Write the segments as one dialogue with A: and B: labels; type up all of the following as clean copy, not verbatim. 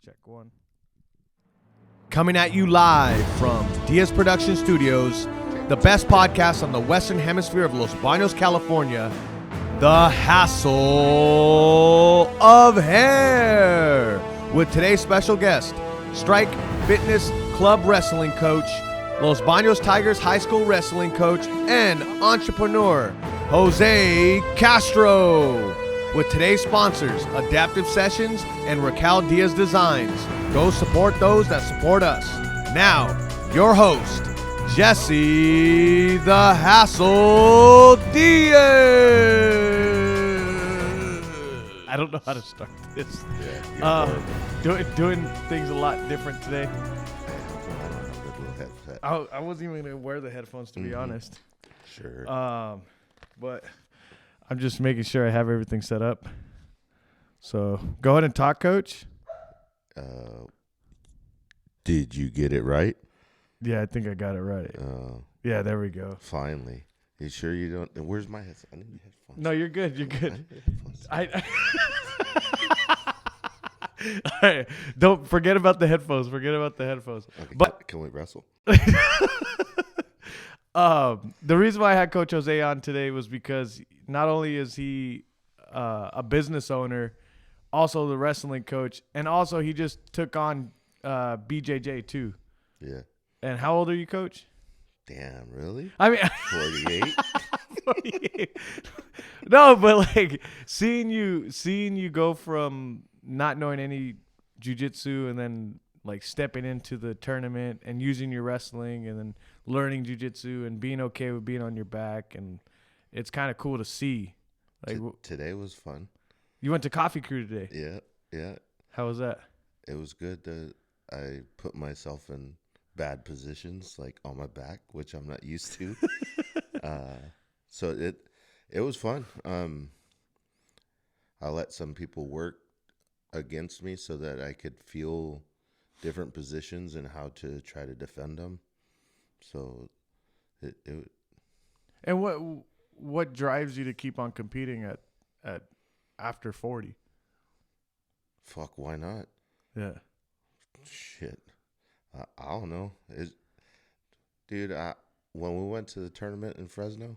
A: Check one. Coming at you live from Diaz Production Studios, the best podcast on the Western Hemisphere of Los Baños, California, The Hassle of Hair, with today's special guest, Strike Fitness Club wrestling coach, Los Baños Tigers high school wrestling coach, and entrepreneur, Jose Castro. With today's sponsors, Adaptive Sessions and Raquel Diaz Designs. Go support those that support us. Now, your host, Jesse the Hassle Diaz. I don't know how to start this. Doing things a lot different today. I wasn't even going to wear the headphones, to be honest.
B: Sure.
A: But I'm just making sure I have everything set up. So go ahead and talk, Coach.
B: Did you get it right?
A: Yeah, I think I got it right. Yeah, there we go.
B: Finally. You sure you don't? Where's my headphones? I need headphones.
A: No, you're good. You're good. All right. Don't forget about the headphones. Forget about the headphones.
B: Okay,
A: But
B: can we wrestle?
A: the reason why I had Coach Jose on today was because not only is he a business owner, also the wrestling coach, and also he just took on BJJ too.
B: Yeah.
A: And how old are you, Coach?
B: Damn, really?
A: I mean,
B: 48?
A: 48. No, but like seeing you go from not knowing any jiu-jitsu and then like stepping into the tournament and using your wrestling and then learning jiu-jitsu and being okay with being on your back, and it's kind of cool to see. Like
B: Today was fun.
A: You went to Coffee Crew today.
B: Yeah.
A: How was that?
B: It was good. I put myself in bad positions, like on my back, which I'm not used to. So it was fun. I let some people work against me so that I could feel different positions and how to try to defend them. So it
A: And what drives you to keep on competing at after 40?
B: fuck, why not?
A: Yeah.
B: Shit. I don't know. Dude, when we went to the tournament in Fresno,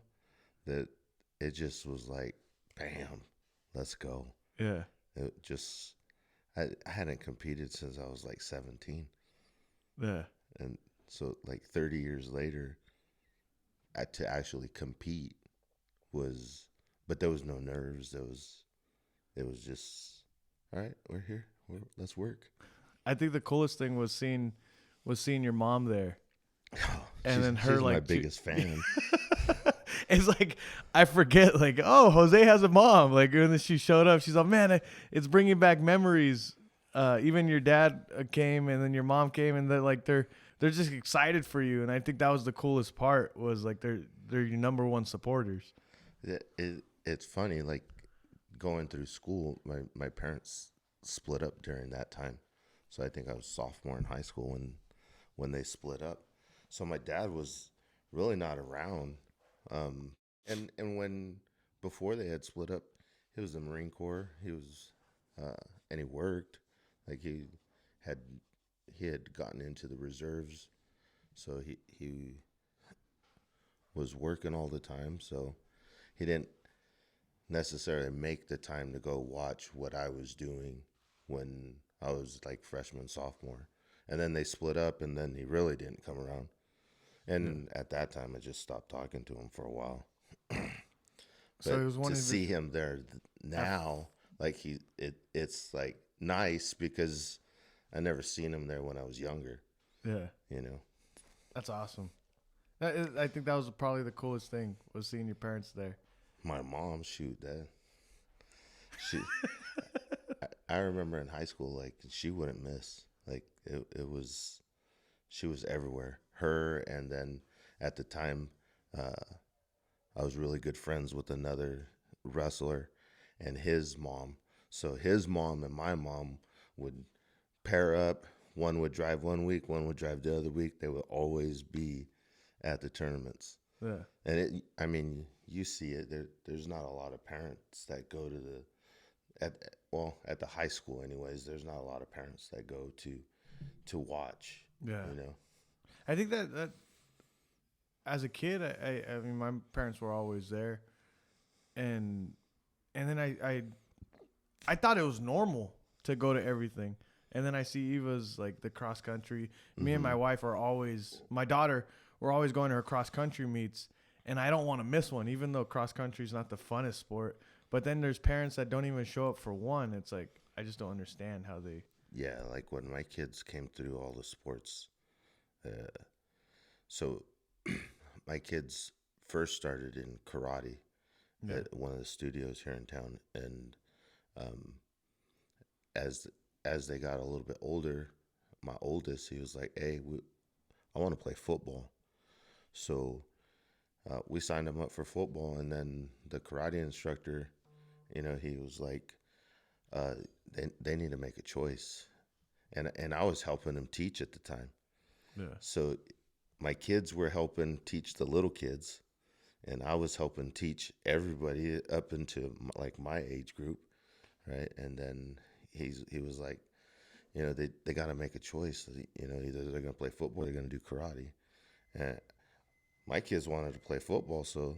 B: it just was like, bam, let's go.
A: Yeah.
B: It just, I hadn't competed since I was like 17.
A: Yeah.
B: And so like 30 years later, to actually compete but there was no nerves. It was just, all right, we're here. Let's work.
A: I think the coolest thing was seeing your mom there. And then her
B: she's
A: like
B: my biggest fan.
A: It's like I forget, like, oh, Jose has a mom. Like when she showed up, she's like, man, it's bringing back memories. Even your dad came, and then your mom came, and they're just excited for you. And I think that was the coolest part, was like they're your number one supporters.
B: It's funny, like going through school, my parents split up during that time. So I think I was sophomore in high school when they split up. So my dad was really not around. And when before they had split up, he was in the Marine Corps. He was and he worked. Like he had gotten into the reserves. So he was working all the time. So he didn't necessarily make the time to go watch what I was doing when I was like freshman, sophomore. And then they split up, and then he really didn't come around. And at that time, I just stopped talking to him for a while.
A: So it was
B: to see him there now, like it's like nice because I never seen him there when I was younger.
A: Yeah.
B: You know.
A: That's awesome. I think that was probably the coolest thing, was seeing your parents there.
B: My mom, shoot, that. I remember in high school, like she wouldn't miss. Like she was everywhere. Her, and then at the time, I was really good friends with another wrestler and his mom. So his mom and my mom would pair up. One would drive one week, one would drive the other week. They would always be at the tournaments.
A: Yeah.
B: And I mean, you see it. There's not a lot of parents that go to at the high school anyways, there's not a lot of parents that go to watch.
A: Yeah.
B: You know.
A: I think that as a kid, I mean, my parents were always there, and then I thought it was normal to go to everything, and then I see Eva's like the cross country. Me and my wife are always, my daughter, we're always going to her cross country meets, and I don't want to miss one, even though cross country is not the funnest sport. But then there's parents that don't even show up for one. It's like I just don't understand how they.
B: Yeah, like when my kids came through all the sports, so my kids first started in karate
A: Yeah.
B: at one of the studios here in town, and as as they got a little bit older, my oldest, he was like, "Hey, I want to play football." So we signed him up for football, and then the karate instructor, he was like, they need to make a choice, and I was helping him teach at the time.
A: Yeah.
B: So my kids were helping teach the little kids, and I was helping teach everybody up into like my age group, right? And then he was like, they got to make a choice. Either they're going to play football or they're going to do karate. And my kids wanted to play football, so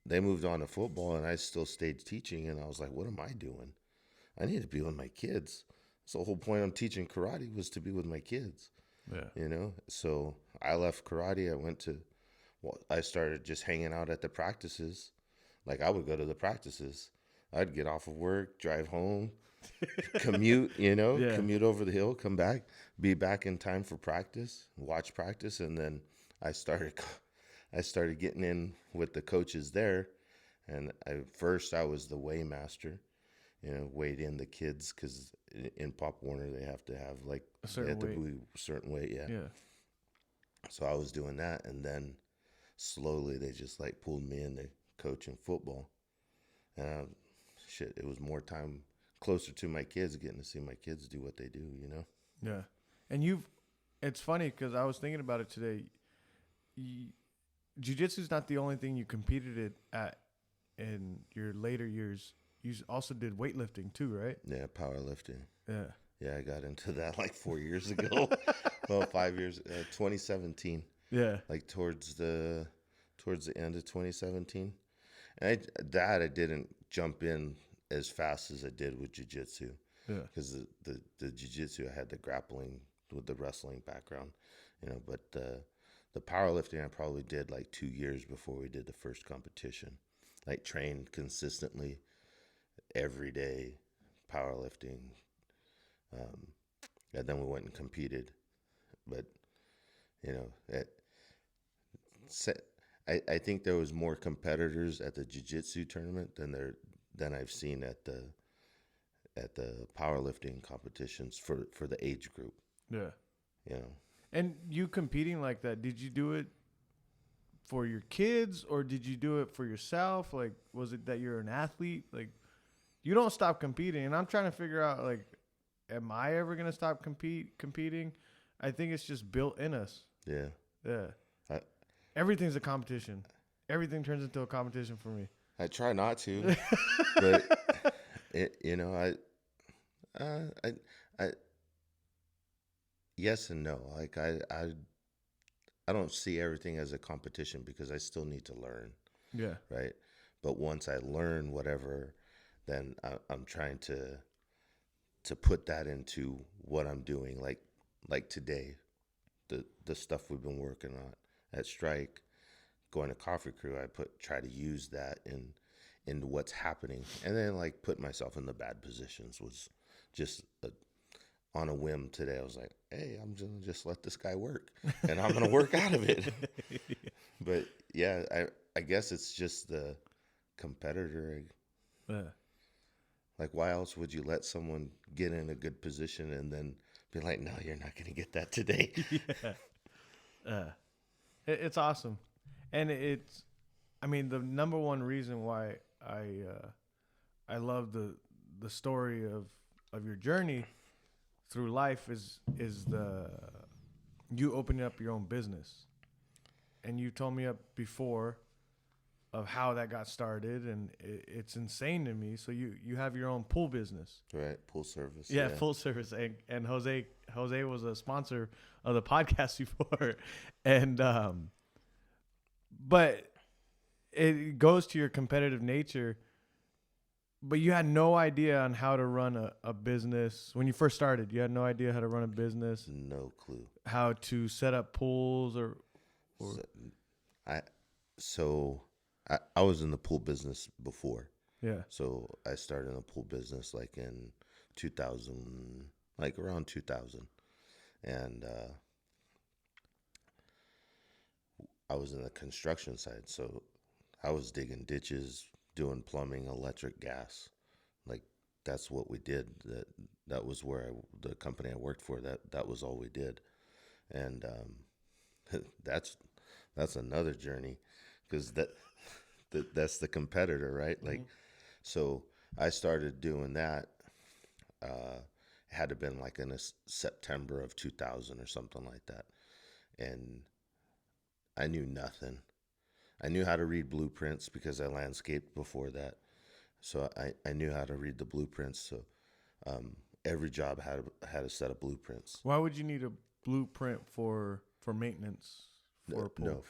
B: they moved on to football, and I still stayed teaching. And I was like, what am I doing? I need to be with my kids. So the whole point of teaching karate was to be with my kids.
A: Yeah.
B: So I left karate. I started just hanging out at the practices. Like I would go to the practices. I'd get off of work, drive home, commute,
A: Yeah.
B: commute over the hill, come back, be back in time for practice, watch practice. And then I started getting in with the coaches there. And I was the weighmaster, weighed in the kids, because in Pop Warner they have to have like
A: A certain weight.
B: be a certain weight, yeah.
A: Yeah.
B: So I was doing that, and then slowly they just like pulled me into coaching football, and it was more time closer to my kids, getting to see my kids do what they do,
A: Yeah. And it's funny because I was thinking about it today. Jiu-jitsu is not the only thing you competed at in your later years. You also did weightlifting too, right?
B: Yeah, powerlifting.
A: Yeah.
B: Yeah, I got into that like 4 years ago. Well, 5 years, 2017.
A: Yeah.
B: Like towards the end of 2017. And I didn't jump in as fast as I did with jiu-jitsu.
A: Yeah.
B: Because the jiu-jitsu, I had the grappling with the wrestling background, but the powerlifting I probably did like 2 years before we did the first competition. Like trained consistently every day, powerlifting. And then we went and competed. But, I think there was more competitors at the jiu-jitsu tournament than I've seen at the powerlifting competitions for the age group.
A: Yeah.
B: You know.
A: And you competing like that, did you do it for your kids or did you do it for yourself? Like, was it that you're an athlete? Like, you don't stop competing. And I'm trying to figure out, like, am I ever going to stop competing? I think it's just built in us.
B: Yeah.
A: Yeah. Everything's a competition. Everything turns into a competition for me.
B: I try not to, but I yes and no. Like I don't see everything as a competition because I still need to learn.
A: Yeah.
B: Right. But once I learn whatever, then I'm trying to put that into what I'm doing. Like today, the stuff we've been working on at Strike, going to Coffee Crew, I try to use that into what's happening, and then like put myself in the bad positions was just on a whim today. I was like, hey, I'm gonna just let this guy work, and I'm gonna work out of it. But yeah, I guess it's just the competitor.
A: Yeah.
B: Like, why else would you let someone get in a good position and then be like, no, you're not gonna get that today?
A: Yeah. It's awesome. And I mean, the number one reason why I love the story of your journey through life is you opening up your own business. And you told me up before how that got started, and it's insane to me. So you have your own pool business,
B: Right, pool service.
A: yeah, full service, and Jose was a sponsor of the podcast before, and but it goes to your competitive nature. But you had no idea on how to run a business when you first started. You had no idea how to run a business,
B: No clue.
A: how to set up pools or
B: So I was in the pool business before.
A: yeah.
B: So I started in the pool business like in 2000, like around 2000. And I was in the construction side. So I was digging ditches, doing plumbing, electric, gas. Like that's what we did. That was where the company I worked for, that was all we did. And that's another journey, because that's the competitor, right? Like, so I started doing that. It had to have been like in September of 2000 or something like that, and I knew nothing. I knew how to read blueprints because I landscaped before that, so I knew how to read the blueprints. So every job had a set of blueprints.
A: Why would you need a blueprint for maintenance for a pool?
B: No,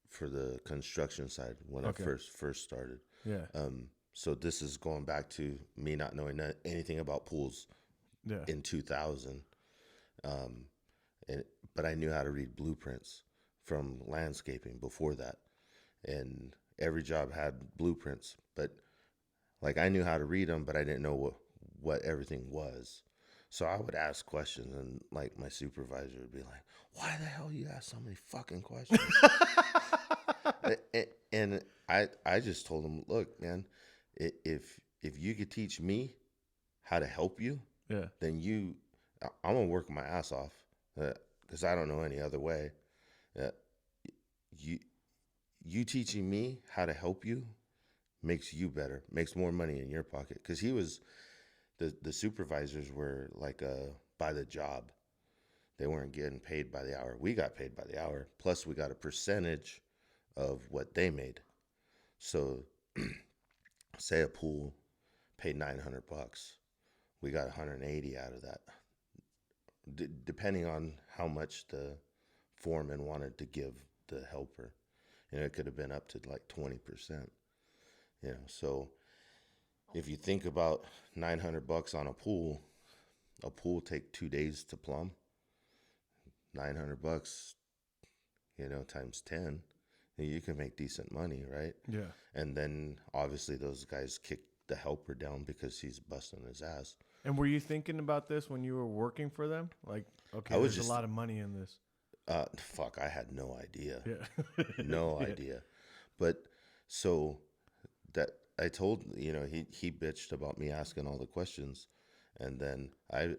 B: for the construction side when
A: Okay.
B: I first started.
A: Yeah.
B: So this is going back to me not knowing anything about pools
A: Yeah.
B: in 2000. But I knew how to read blueprints from landscaping before that. And every job had blueprints, but like I knew how to read them, but I didn't know what everything was. So I would ask questions, and like my supervisor would be like, "Why the hell you ask so many fucking questions?" And I just told him, "Look, man, if you could teach me how to help you,
A: Yeah.
B: then I'm gonna work my ass off, because I don't know any other way. Uh, you teaching me how to help you makes you better, makes more money in your pocket." Because he was the supervisors were like by the job. They weren't getting paid by the hour. We got paid by the hour. Plus, we got a percentage of what they made. So, say a pool paid $900, we got 180 out of that, depending on how much the foreman wanted to give the helper. It could have been up to like 20%. So if you think about $900 on a pool take 2 days to plumb. $900, times 10, you can make decent money, right?
A: Yeah.
B: And then obviously those guys kick the helper down because he's busting his ass.
A: And were you thinking about this when you were working for them? Like, okay,
B: I was
A: there's a lot of money in this.
B: Fuck, I had no idea.
A: Yeah.
B: No idea. But so that I told, he bitched about me asking all the questions, and then I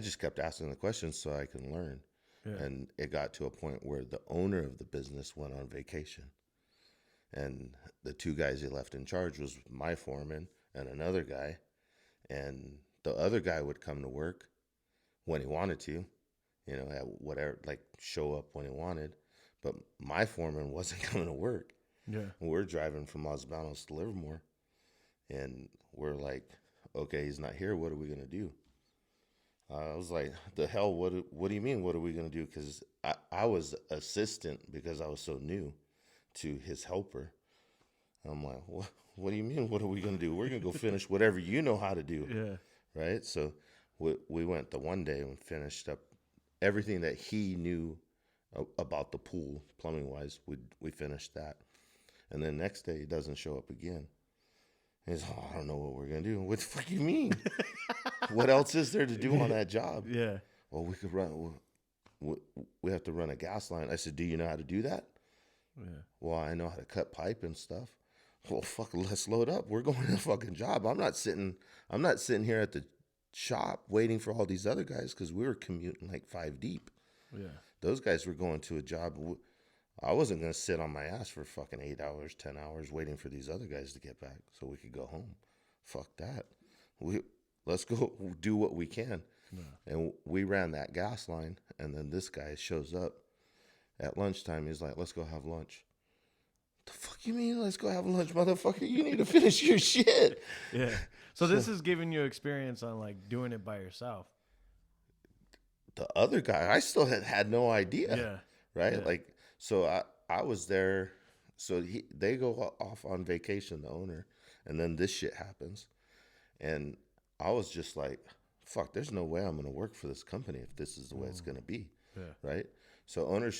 B: just kept asking the questions so I can learn.
A: Yeah.
B: And it got to a point where the owner of the business went on vacation. And the two guys he left in charge was my foreman and another guy. And the other guy would come to work when he wanted to, at whatever, like show up when he wanted. But my foreman wasn't coming to work.
A: Yeah.
B: We're driving from Los Banos to Livermore. And we're like, okay, he's not here. What are we going to do? I was like, the hell, what do you mean, what are we going to do? Because I was assistant because I was so new to his helper. I'm like, what do you mean, what are we going to do? We're going to go finish whatever you know how to do.
A: Yeah.
B: Right? So we went the one day and finished up everything that he knew about the pool, plumbing-wise. We finished that. And then next day, he doesn't show up again. He's, I don't know what we're going to do. What the fuck you mean? What else is there to do on that job?
A: Yeah.
B: Well, we could run. We have to run a gas line. I said, do you know how to do that?
A: Yeah.
B: Well, I know how to cut pipe and stuff. Well, fuck, let's load up. We're going to a fucking job. I'm not sitting here at the shop waiting for all these other guys, because we were commuting like 5 deep.
A: Yeah.
B: Those guys were going to a job. I wasn't going to sit on my ass for fucking 8 hours, 10 hours waiting for these other guys to get back so we could go home. Fuck that. Let's go do what we can.
A: Yeah.
B: And we ran that gas line, and then this guy shows up at lunchtime. He's like, let's go have lunch. The fuck you mean? Let's go have lunch, motherfucker. You need to finish your shit.
A: Yeah. So this is giving you experience on like doing it by yourself.
B: The other guy, I still had no idea.
A: Yeah.
B: Right?
A: Yeah.
B: Like, so I was there. So they go off on vacation, the owner, and then this shit happens. And I was just like, fuck, there's no way I'm going to work for this company if this is the way it's going to be.
A: Yeah.
B: Right? So owner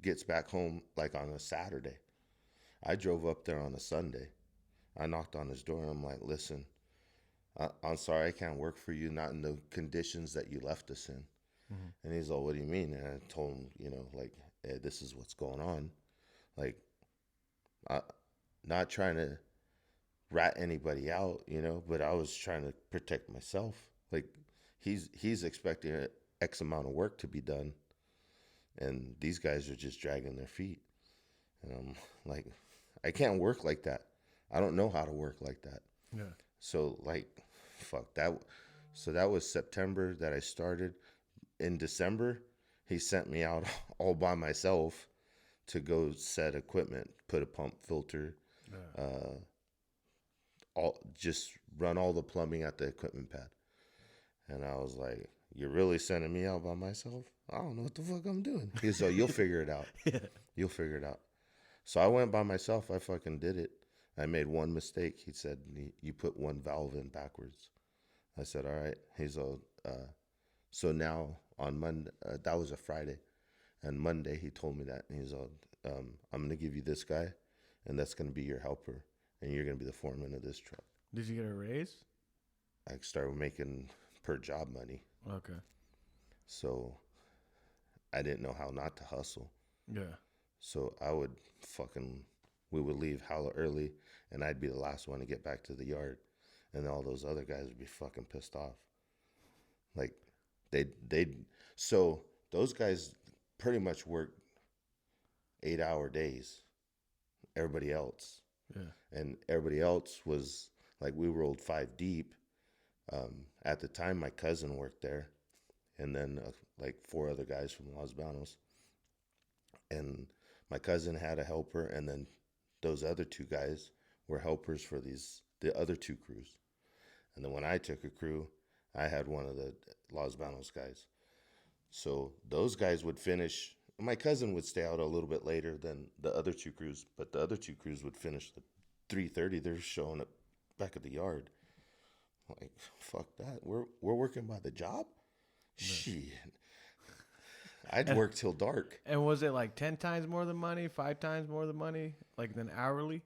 B: gets back home like on a Saturday. I drove up there on a Sunday. I knocked on his door and I'm like, listen, I'm sorry I can't work for you, not in the conditions that you left us in.
A: Mm-hmm.
B: And he's like, what do you mean? And I told him, like, hey, this is what's going on. Like, not trying to rat anybody out, but I was trying to protect myself. Like, he's expecting X amount of work to be done. And these guys are just dragging their feet. And I'm like, I can't work like that. I don't know how to work like that.
A: Yeah.
B: So, like, fuck that. So that was September that I started. In December, he sent me out all by myself to go set equipment, put a pump filter, just run all the plumbing at the equipment pad. And I was like, you're really sending me out by myself? I don't know what the fuck I'm doing. He's like, you'll figure it out.
A: Yeah.
B: You'll figure it out. So I went by myself. I fucking did it. I made one mistake. He said, you put one valve in backwards. I said, all right. He's all, so now on Monday, that was a Friday. And Monday he told me that. And he's all, I'm going to give you this guy, and that's going to be your helper. And you're going to be the foreman of this truck.
A: Did you get a raise?
B: I started making per job money.
A: Okay.
B: So I didn't know how not to hustle.
A: Yeah.
B: So we would leave hella early, and I'd be the last one to get back to the yard. And all those other guys would be fucking pissed off. Like, so those guys pretty much worked 8-hour days. Everybody else.
A: Yeah.
B: And everybody else was, like, we rolled 5 deep. At the time, my cousin worked there. And then, like, 4 other guys from Los Banos. And my cousin had a helper, and then those other 2 guys were helpers for the other 2 crews. And then when I took a crew, I had one of the Los Banos guys. So those guys would finish. My cousin would stay out a little bit later than the other 2 crews, but the other 2 crews would finish at 3:30. They're showing up back at the yard. Like, fuck that. We're working by the job? Yeah. Shit. I'd work till dark.
A: And was it like 10 times more than money, 5 times more than money, like than hourly?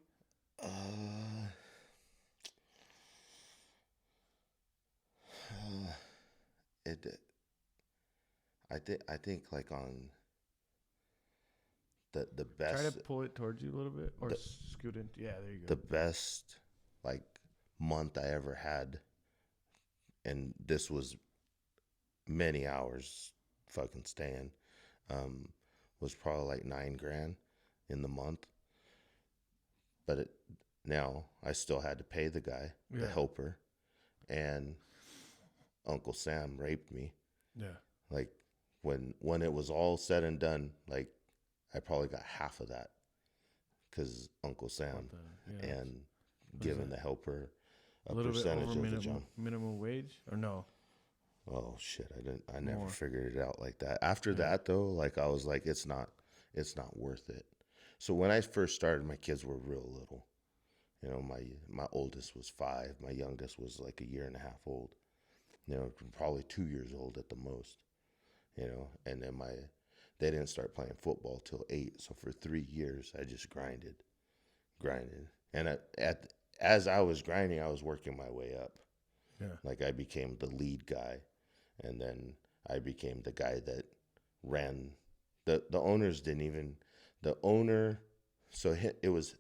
B: I think like on the best.
A: Try to pull it towards you a little bit, or scoot in. Yeah, there you go.
B: The best like month I ever had, and this was many hours fucking staying, was probably like $9,000 in the month. But now I still had to pay the guy, the helper, and Uncle Sam raped me.
A: Yeah.
B: Like, when it was all said and done, like, I probably got half of that because Uncle Sam and giving the helper a percentage of the jump.
A: Minimum wage or no?
B: Oh shit! I never figured it out like that. After that though, like, I was like, it's not worth it. So when I first started, my kids were real little. My oldest was 5. My youngest was like 1.5 years old. Probably 2 years old at the most. And then they didn't start playing football till 8. So for 3 years, I just grinded. And as I was grinding, I was working my way up.
A: Yeah.
B: Like, I became the lead guy, and then I became the guy that ran. The owners didn't even, the owner, so it was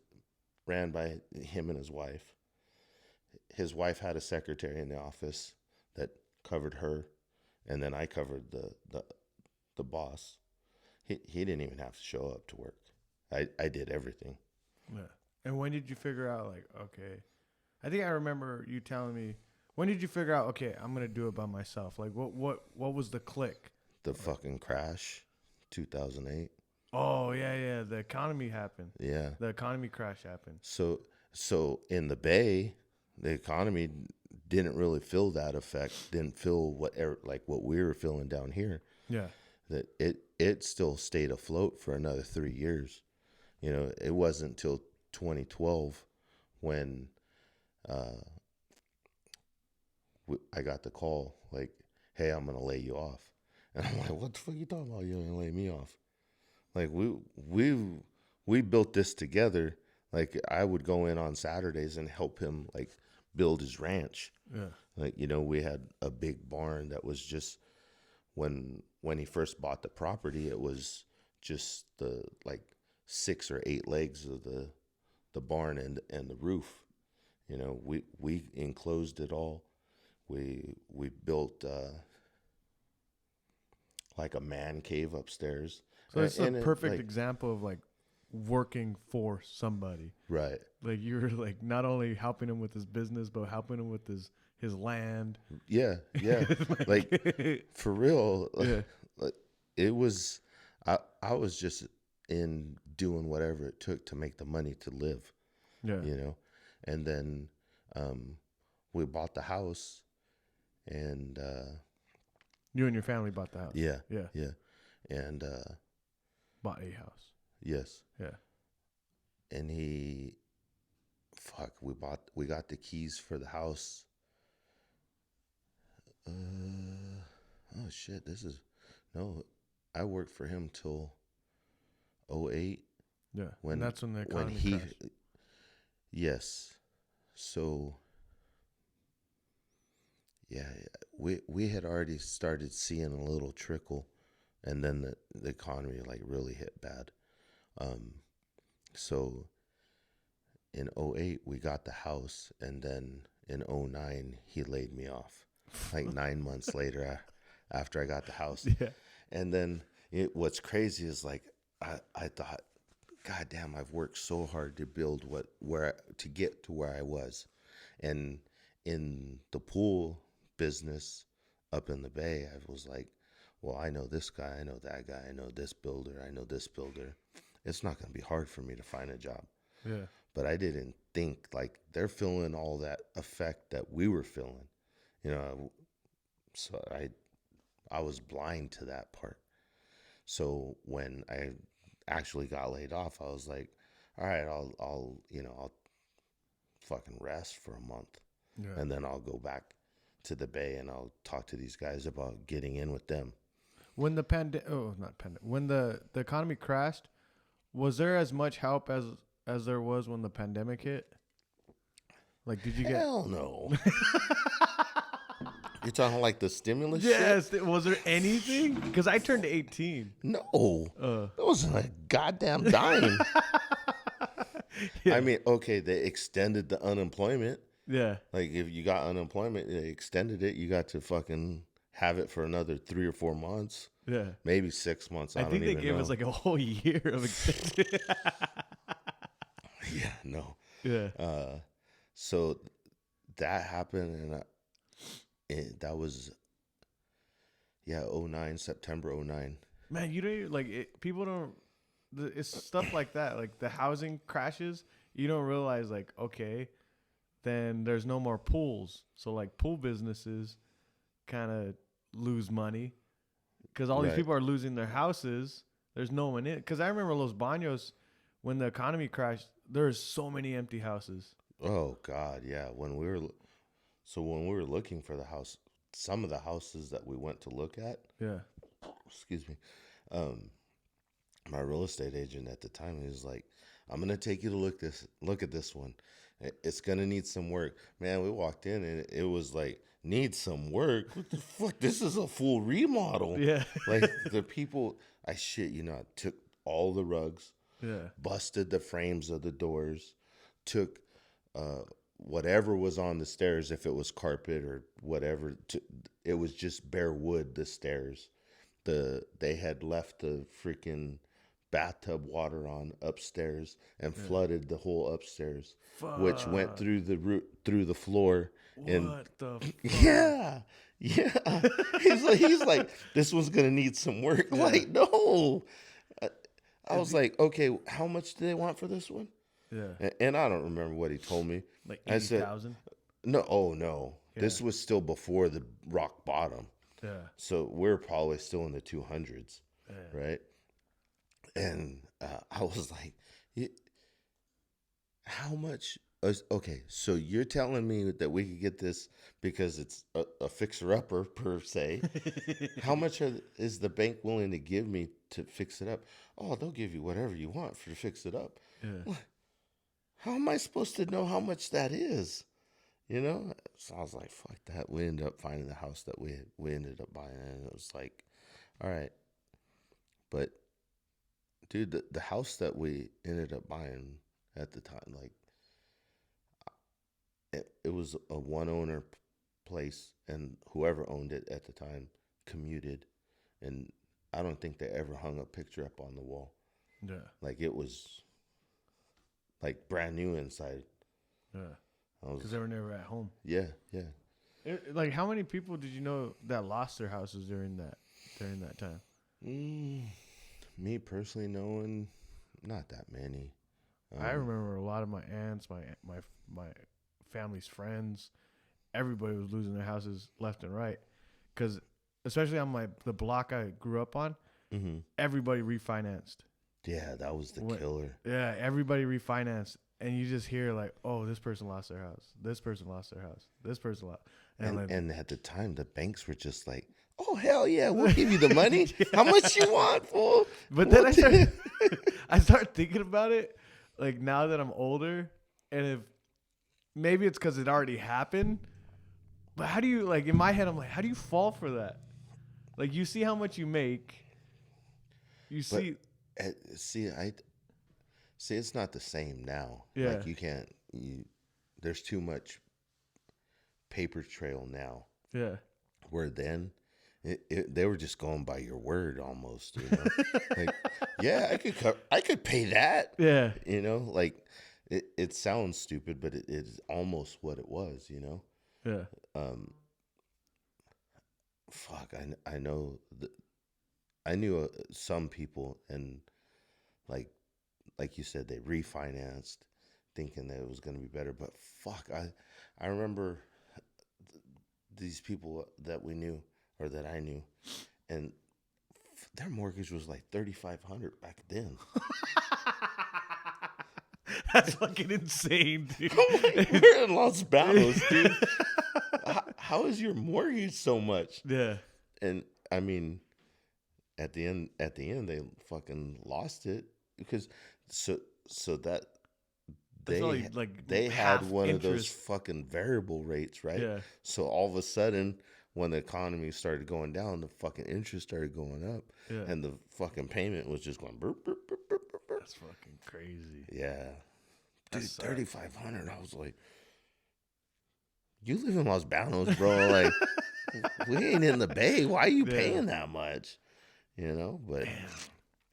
B: ran by him and his wife. His wife had a secretary in the office that covered her, and then I covered the boss. He didn't even have to show up to work. I did everything.
A: Yeah. And when did you figure out, like, okay, I think I remember you telling me, when did you figure out, okay, I'm gonna do it by myself? Like, what was the click?
B: The fucking crash, 2008.
A: Oh yeah. The economy happened.
B: Yeah.
A: The economy crash happened.
B: So in the Bay, the economy didn't really feel that effect. Didn't feel like what we were feeling down here.
A: Yeah.
B: That it still stayed afloat for another 3 years. You know, it wasn't until 2012 when I got the call like, "Hey, I'm gonna lay you off," and I'm like, "What the fuck you talking about? You're gonna lay me off?" Like we built this together. Like I would go in on Saturdays and help him like build his ranch.
A: Yeah.
B: Like, you know, we had a big barn that was just when he first bought the property, it was just the like 6 or 8 legs of the barn and the roof. You know, we enclosed it all. We built like a man cave upstairs.
A: So it's a
B: And
A: perfect
B: like,
A: example of like working for somebody.
B: right.
A: Like you're like not only helping him with his business, but helping him with his land.
B: Yeah, yeah. Like for real.
A: Yeah.
B: Like, it was I was just in doing whatever it took to make the money to live,
A: Yeah.
B: you know. And then we bought the house and
A: You and your family bought the house.
B: yeah.
A: Yeah.
B: Yeah. And
A: Bought a house.
B: yes.
A: Yeah.
B: And we got the keys for the house. Oh shit, I worked for him till 08
A: Yeah.
B: when
A: And that's when the
B: when
A: economy
B: he
A: crashed.
B: yes. So yeah, we had already started seeing a little trickle, and then the economy like really hit bad. So in 08 we got the house, and then in 09 he laid me off like 9 months later after I got the house.
A: Yeah.
B: And then what's crazy is like I thought, God damn, I've worked so hard to build to get to where I was. And in the pool business up in the Bay, I was like, well, I know this guy, I know that guy, I know this builder, I know this builder. It's not going to be hard for me to find a job.
A: Yeah.
B: But I didn't think like they're feeling all that effect that we were feeling, you know. So I was blind to that part. So when I actually got laid off, I was like, all right, I'll fucking rest for a month,
A: Yeah.
B: and then I'll go back to the Bay and I'll talk to these guys about getting in with them.
A: When the when the economy crashed, was there as much help as there was when the pandemic hit? Like, did you get?
B: Hell no. You're talking like the stimulus shit?
A: Yes. Was there anything? Because I turned 18.
B: No. That wasn't a goddamn dime.
A: Yeah.
B: I mean, okay, they extended the unemployment.
A: Yeah.
B: Like, if you got unemployment, they extended it. You got to fucking have it for another 3 or 4 months,
A: Yeah.
B: maybe 6 months.
A: I
B: don't
A: think they
B: even
A: gave
B: know.
A: us like a whole year of extension.
B: Yeah, no.
A: Yeah.
B: So that happened, and that was, 09, September 09.
A: Man, you don't like it, people don't. It's stuff like that, like the housing crashes. You don't realize, like, okay, then there's no more pools, so like pool businesses kind of lose money because all these
B: Right.
A: people are losing their houses. There's no one in. Because I remember Los Baños when the economy crashed. There's so many empty houses.
B: Oh God, yeah. When we were looking for the house, some of the houses that we went to look at,
A: Yeah.
B: excuse me, my real estate agent at the time, he was like, I'm gonna take you to look at this one. It's gonna need some work. Man, we walked in and it was like, need some work? What the fuck? This is a full remodel.
A: Yeah.
B: Like, the people, I took all the rugs,
A: Yeah.
B: busted the frames of the doors, took whatever was on the stairs, if it was carpet or whatever, it was just bare wood, the stairs. They had left the freaking bathtub water on upstairs and flooded the whole upstairs, which went through the floor. And
A: What the?
B: yeah, he's like, this one's gonna need some work. Like, no, I was like, okay, how much do they want for this one?
A: Yeah.
B: And I don't remember what he told me.
A: Like
B: I said,
A: 80,000.
B: no, oh no.
A: Yeah.
B: This was still before the rock bottom.
A: Yeah.
B: So we're probably still in the 200s,
A: Yeah.
B: right? And I was like, how much? Okay, so you're telling me that we could get this because it's a fixer-upper per se. How much is the bank willing to give me to fix it up? Oh, they'll give you whatever you want to fix it up.
A: Yeah.
B: How am I supposed to know how much that is? You know? So I was like, fuck that. We ended up finding the house that we ended up buying, and it was like, all right. But, dude, the house that we ended up buying at the time, like, it was a one-owner place, and whoever owned it at the time commuted, and I don't think they ever hung a picture up on the wall.
A: Yeah.
B: Like, it was, like, brand new inside.
A: Yeah.
B: I was,
A: Because they were never at home.
B: yeah.
A: Like, how many people did you know that lost their houses during that time?
B: Me personally knowing, not that many.
A: I remember a lot of my aunts, my family's friends, everybody was losing their houses left and right. Because especially on the block I grew up on, everybody refinanced.
B: Yeah, that was the killer.
A: Yeah, everybody refinanced. And you just hear like, oh, this person lost their house. This person lost their house. This person lost.
B: And at the time, the banks were just like, oh, hell yeah, we'll give you the money. Yeah. How much you want, fool?
A: But then I start thinking about it, like now that I'm older, and if maybe it's because it already happened, but how do you, like in my head, I'm like, how do you fall for that? Like you see how much you make. You see.
B: See, it's not the same now.
A: Yeah.
B: Like you can't, there's too much paper trail now.
A: Yeah.
B: Where then they were just going by your word almost, you know? Like, yeah, I could pay that.
A: Yeah.
B: You know, like it sounds stupid, but it is almost what it was, you know?
A: Yeah.
B: Fuck, I know I knew some people, and like you said, they refinanced thinking that it was going to be better. But fuck, I remember these people that we knew, or that I knew, and their mortgage was like $3,500 back then.
A: That's fucking insane, dude.
B: Like, we're in Los Banos, dude. How is your mortgage so much?
A: Yeah.
B: And I mean, at the end, they fucking lost it because so that they had one of those fucking variable rates, right? Yeah. So all of a sudden, when the economy started going down, the fucking interest started going up, and the fucking payment was just going burp, burp, burp, burp, burp.
A: That's fucking crazy.
B: Yeah, dude, $3,500. I was like, you live in Los Banos, bro. Like, we ain't in the Bay. Why are you paying that much? You know, but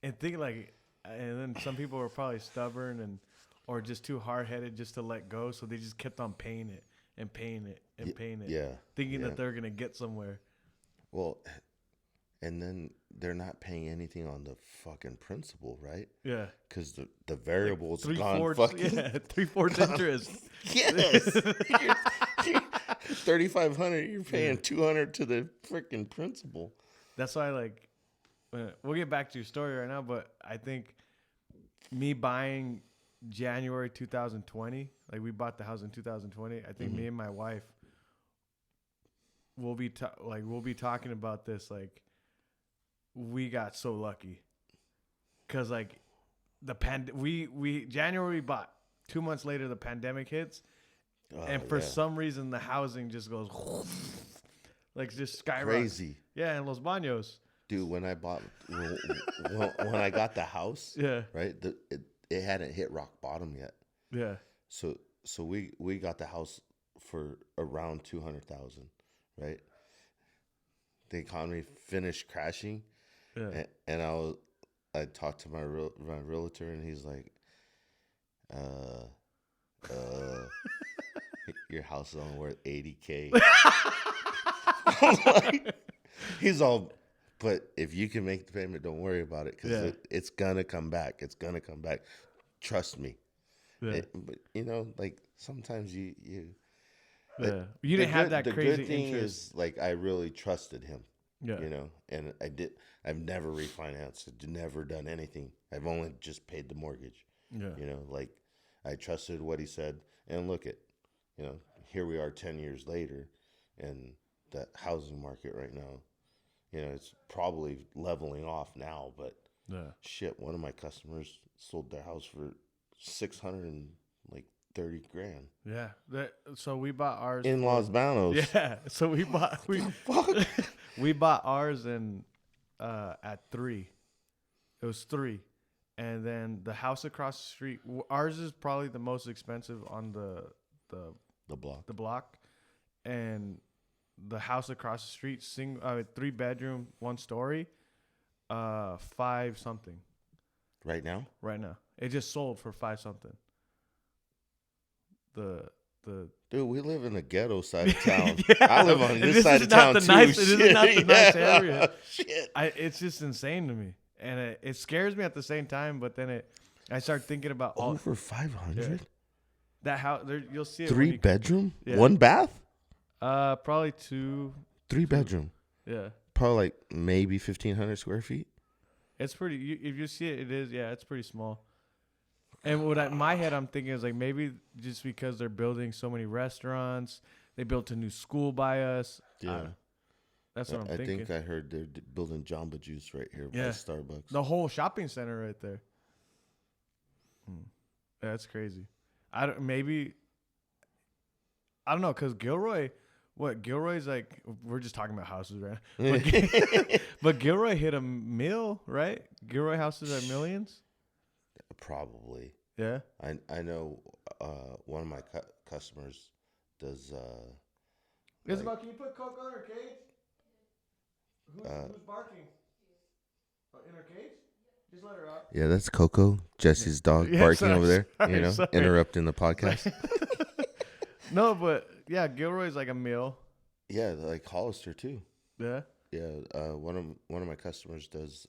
A: and think like. And then some people were probably stubborn or just too hard-headed just to let go. So they just kept on paying it and paying it and paying it.
B: Yeah.
A: Thinking that they're going to get somewhere.
B: Well, and then they're not paying anything on the fucking principal, right? Yeah. Because the variable's like gone fucking. Yeah,
A: 3/4 interest.
B: Yes. $3,500, you're paying $200 to the freaking principal.
A: That's why, we'll get back to your story right now, but I think me buying January 2020, like we bought the house in 2020. I think me and my wife will be talking about this. Like, we got so lucky because January we bought. 2 months later, the pandemic hits, and for some reason the housing just goes like just skyrockets. Crazy. Yeah, in Los Banos.
B: Dude, when I got the house, right, it hadn't hit rock bottom yet. Yeah. So we got the house for around $200,000, right? The economy finished crashing, and I talked to my realtor, and he's like, your house is only worth $80K. I'm like, he's all. But if you can make the payment, don't worry about it because it's gonna come back. It's gonna come back. Trust me.
A: Yeah.
B: But you know, like sometimes you
A: Yeah. You didn't have that crazy
B: the good thing
A: interest.
B: is like I really trusted him.
A: Yeah.
B: You know, and I've never refinanced. I've never done anything. I've only just paid the mortgage.
A: Yeah.
B: You know, like I trusted what he said. And look at, you know, here we are 10 years later, and the housing market right now, you know, it's probably leveling off now. But shit, one of my customers sold their house for $630,000.
A: Yeah. So we bought ours
B: In Los Banos.
A: Yeah. So we bought we bought ours at 3. It was 3. And then the house across the street, ours is probably the most expensive on the block. And the house across the street, 3 bedroom, 1 story, 5 something.
B: Right now?
A: Right now. It just sold for 5 something.
B: Dude, we live in the ghetto side of town. I live on this side of
A: town
B: too.
A: This is not the nice area.
B: Shit.
A: It's just insane to me. And it scares me at the same time, but then I start thinking about
B: over 500.
A: That house. You'll see it.
B: 3 bedroom, 1 bath.
A: Probably 2.
B: 3 bedroom.
A: Yeah.
B: Probably like maybe 1,500 square feet.
A: It's pretty. If you see it, it is. Yeah, it's pretty small. And in my head, I'm thinking is like maybe just because they're building so many restaurants, they built a new school by us.
B: Yeah.
A: That's what I'm thinking.
B: I think I heard they're building Jamba Juice right here by Starbucks.
A: The whole shopping center right there. Yeah, that's crazy. I don't know, because Gilroy's like, we're just talking about houses, right? But Gilroy hit a mill, right? Gilroy houses are millions?
B: Probably.
A: Yeah.
B: I know one of my customers does.
A: Isabel, can you put Coco in her cage? Who's barking? In her cage? Just let her out.
B: Yeah, that's Coco, Jesse's dog, barking over there. Interrupting the podcast.
A: No, but yeah, Gilroy's like a mill.
B: Yeah, like Hollister too.
A: Yeah.
B: Yeah, one of my customers does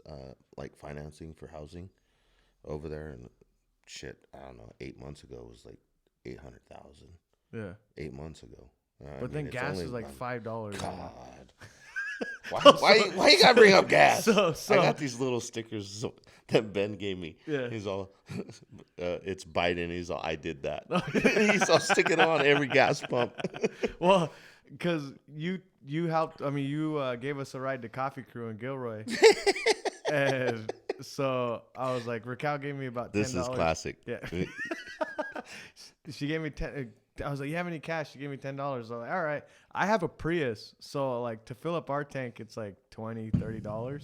B: like financing for housing over there, and shit, I don't know. 8 months ago it was like 800,000.
A: Yeah.
B: 8 months ago.
A: But then gas is like $5.
B: God. Why you gotta bring up gas?
A: So
B: I got these little stickers that Ben gave me.
A: Yeah.
B: He's all, it's Biden. He's all, I did that. He's all sticking on every gas pump.
A: Well, because you helped. I mean, you gave us a ride to Coffee Crew in Gilroy, and so I was like, Raquel gave me about $10.
B: This is classic.
A: Yeah. She gave me 10. I was like, you have any cash? She gave me $10. I was like, all right. I have a Prius. So like to fill up our tank, it's like $20, $30.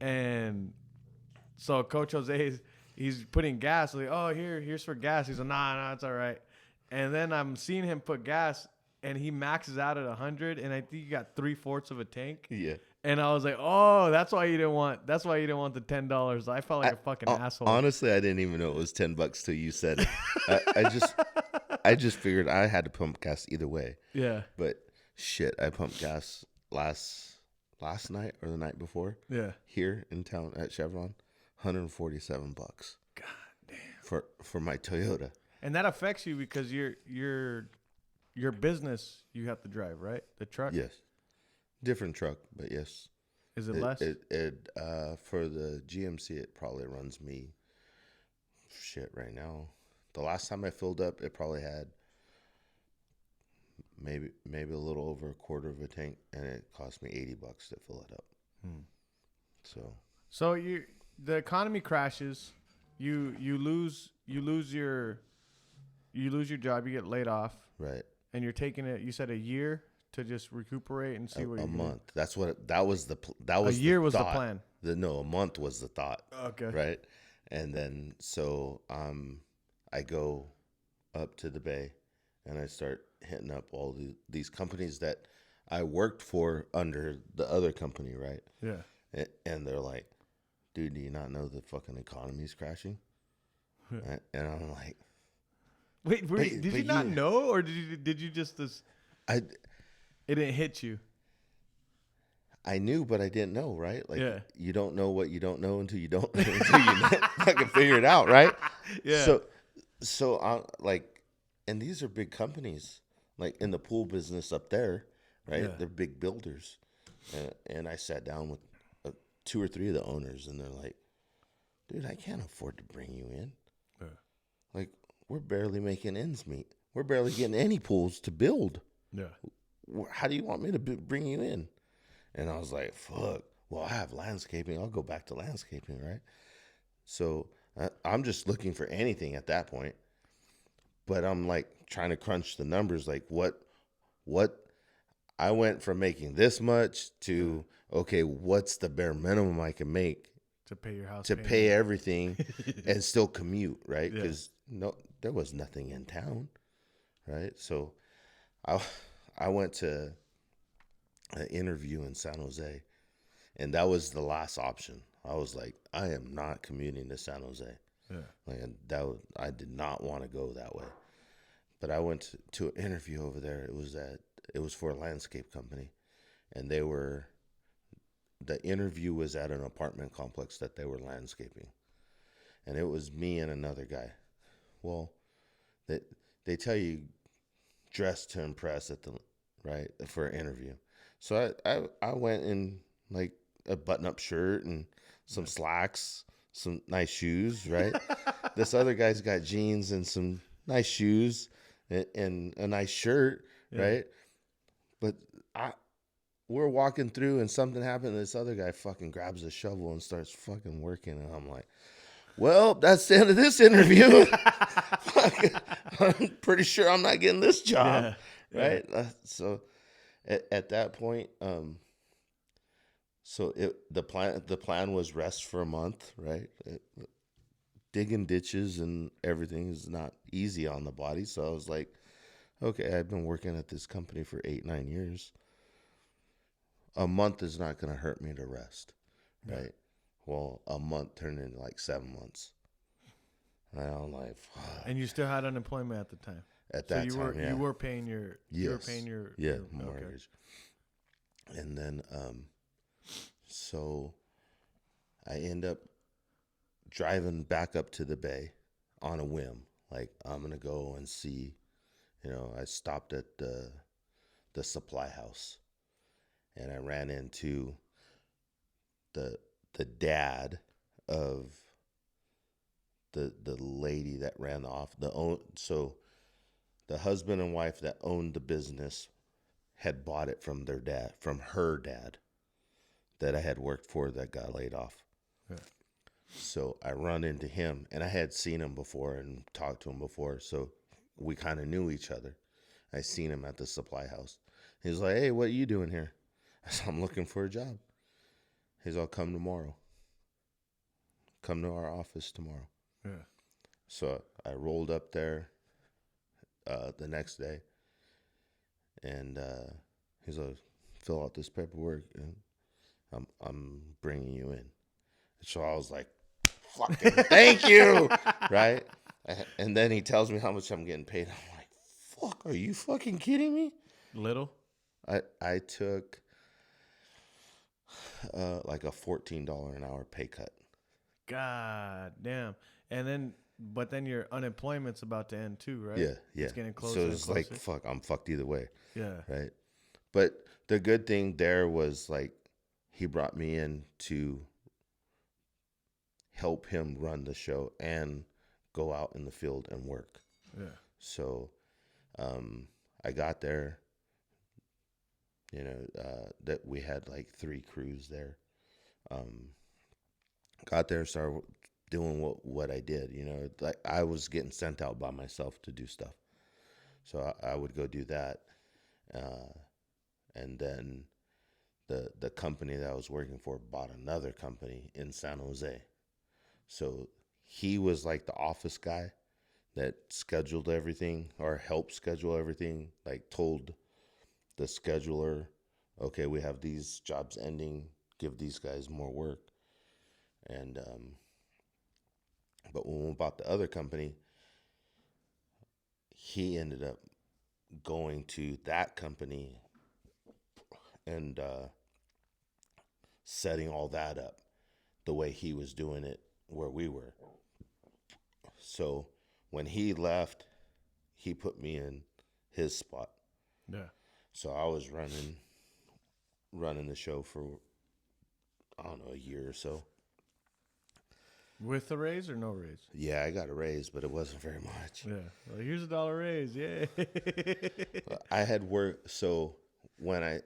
A: And so Coach Jose, he's putting gas. Like, oh, here's for gas. He's like, nah, it's all right. And then I'm seeing him put gas, and he maxes out at 100. And I think he got 3/4 of a tank.
B: Yeah.
A: And I was like, oh, that's why you didn't want the $10. I felt like a fucking asshole.
B: Honestly, I didn't even know it was $10 till you said it. I just figured I had to pump gas either way.
A: Yeah.
B: But shit, I pumped gas last night or the night before.
A: Yeah.
B: Here in town at Chevron, $147.
A: God damn.
B: For my Toyota.
A: And that affects you because your business you have to drive, right? The truck?
B: Yes. Different truck, but yes.
A: Is it less?
B: For the GMC, it probably runs me shit right now. The last time I filled up, it probably had maybe a little over a quarter of a tank, and it cost me $80 to fill it up. So
A: the economy crashes, you lose your job, you get laid off,
B: right?
A: And you're taking it. You said a year to just recuperate and see what
B: a
A: you
B: month. That's what that was. A
A: year was the
B: thought.
A: plan.
B: A month was the thought.
A: Okay.
B: Right, and then so I go up to the Bay, and I start hitting up all these companies that I worked for under the other company, right?
A: Yeah.
B: And they're like, dude, do you not know the fucking economy's crashing? And I'm like,
A: wait, did you not know, or did you just this?
B: It
A: didn't hit you.
B: I knew, but I didn't know, right? Like
A: Yeah.
B: you don't know what you don't know until you don't until you I can figure it out, right?
A: Yeah.
B: So I like, and these are big companies, like in the pool business up there, right?
A: Yeah.
B: They're big builders, and I sat down with two or three of the owners, and they're like, "Dude, I can't afford to bring you in.
A: Yeah.
B: Like, we're barely making ends meet. We're barely getting any pools to build.
A: Yeah.
B: How do you want me to bring you in?" And I was like, "Fuck. Well, I have landscaping. I'll go back to landscaping, right?" So I'm just looking for anything at that point. But I'm like trying to crunch the numbers. Like, what? I went from making this much to, okay, what's the bare minimum I can make
A: To pay your house
B: to
A: payment.
B: pay everything and still commute, right?
A: Yeah.
B: Because there was nothing in town, right? So I I went to an interview in San Jose, and that was the last option. I was like, I am not commuting to San Jose.
A: Yeah.
B: Like I did not want to go that way. But I went to an interview over there. It was for a landscape company, and the interview was at an apartment complex that they were landscaping, and it was me and another guy. Well, they tell you dress to impress at the right for an interview. So I went in like a button up shirt and some slacks, some nice shoes, right? This other guy's got jeans and some nice shoes and a nice shirt,
A: Yeah.
B: right? But we're walking through and something happened. And this other guy fucking grabs a shovel and starts fucking working, and I'm like, well, that's the end of this interview. I'm pretty sure I'm not getting this job,
A: Yeah.
B: right? So at that point, the plan was rest for a month, right? Digging ditches and everything is not easy on the body, so I was like, okay, I've been working at this company for 8-9 years. A month is not going to hurt me to rest, right?
A: Yeah.
B: Well, a month turned into like 7 months. And I'm like, fuck.
A: And you still had unemployment at the time.
B: At
A: So
B: that
A: you
B: time,
A: were
B: yeah.
A: you were paying your
B: Yes.
A: you were paying your
B: mortgage. And then so I end up driving back up to the bay on a whim. Like, I'm going to go and see, I stopped at the supply house, and I ran into the dad of the lady that ran off so the husband and wife that owned the business had bought it from her dad that I had worked for that got laid off.
A: Yeah.
B: So I run into him, and I had seen him before and talked to him before, so we kind of knew each other. I seen him at the supply house. He's like, "Hey, what are you doing here?" I said, "I'm looking for a job." He's all, "Come tomorrow. Come to our office tomorrow."
A: Yeah.
B: So I rolled up there the next day, and he's like, "Fill out this paperwork, and I'm bringing you in." So I was like, "Fucking thank you," right? And then he tells me how much I'm getting paid. I'm like, "Fuck, are you fucking kidding me?"
A: Little?
B: I took like a $14 an hour pay cut.
A: God damn. But then your unemployment's about to end too, right?
B: Yeah.
A: It's getting closer.
B: So
A: and
B: it's
A: closer.
B: like, fuck, I'm fucked either way.
A: Yeah.
B: Right. But the good thing there was, like, he brought me in to help him run the show and go out in the field and work.
A: Yeah.
B: So I got there, that we had like 3 crews there. Got there, started doing what I did. Like, I was getting sent out by myself to do stuff. So I would go do that. And then the company that I was working for bought another company in San Jose. So he was like the office guy that scheduled everything or helped schedule everything, like told the scheduler, okay, we have these jobs ending, give these guys more work. And but when we bought the other company, he ended up going to that company and setting all that up the way he was doing it where we were. So when he left, he put me in his spot.
A: Yeah.
B: So I was running the show for, I don't know, a year or so.
A: With a raise or no raise?
B: Yeah, I got a raise, but it wasn't very much.
A: Yeah. Well, here's $1 raise. Yeah.
B: I had worked, so when I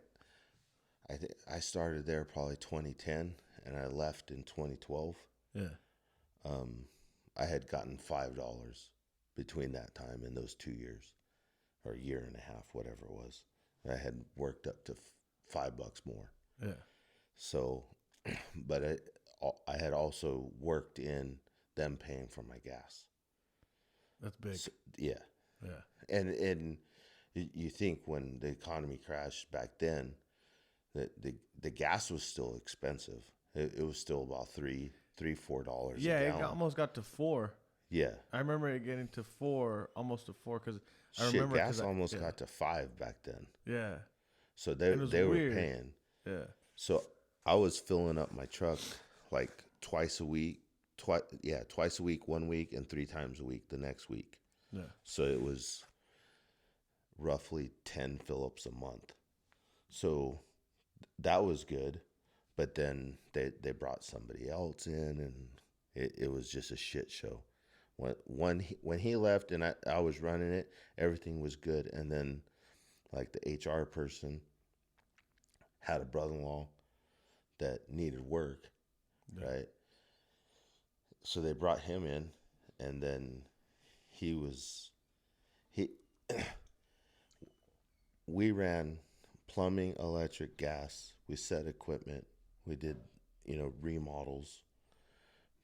B: started there probably 2010, and I left in 2012.
A: Yeah.
B: I had gotten $5 between that time and those 2 years, or a year and a half, whatever it was. I had worked up to $5 more.
A: Yeah.
B: So, but I had also worked in them paying for my gas.
A: That's big.
B: So, yeah.
A: Yeah.
B: And you think when the economy crashed back then, the gas was still expensive. It was still about $3-4 a gallon.
A: It almost got to 4.
B: Yeah.
A: I remember it getting to 4, almost to 4, because I
B: Shit,
A: remember
B: gas almost got to 5 back then.
A: Yeah.
B: So they were
A: weird.
B: paying.
A: Yeah.
B: So I was filling up my truck like twice a week. Twice a week, 1 week, and 3 times a week the next week.
A: Yeah.
B: So it was roughly 10 fill-ups a month. So that was good. But then they brought somebody else in, and it was just a shit show. When he left and I was running it, everything was good. And then like the HR person had a brother-in-law that needed work, right? So they brought him in, and then we ran plumbing, electric, gas. We set equipment. We did, remodels.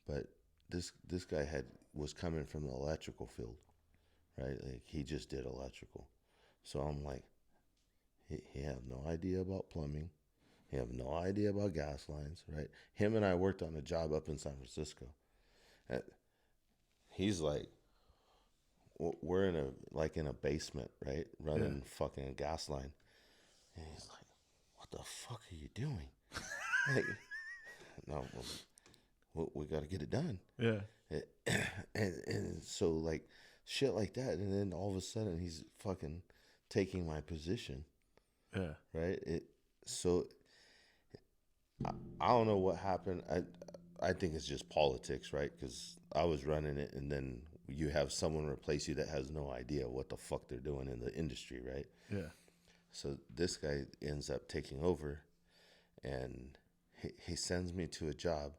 B: But this guy was coming from the electrical field, right? Like he just did electrical. So I'm like, he have no idea about plumbing. He have no idea about gas lines, right? Him and I worked on a job up in San Francisco. He's like, we're in a basement, right? Running fucking a gas line. And he's like, what the fuck are you doing? Like, no, we got to get it done.
A: Yeah.
B: And so like shit like that. And then all of a sudden he's fucking taking my position.
A: Yeah.
B: Right. So I don't know what happened. I think it's just politics, right? Because I was running it, and then you have someone replace you that has no idea what the fuck they're doing in the industry, right?
A: Yeah.
B: So this guy ends up taking over, and he sends me to a job.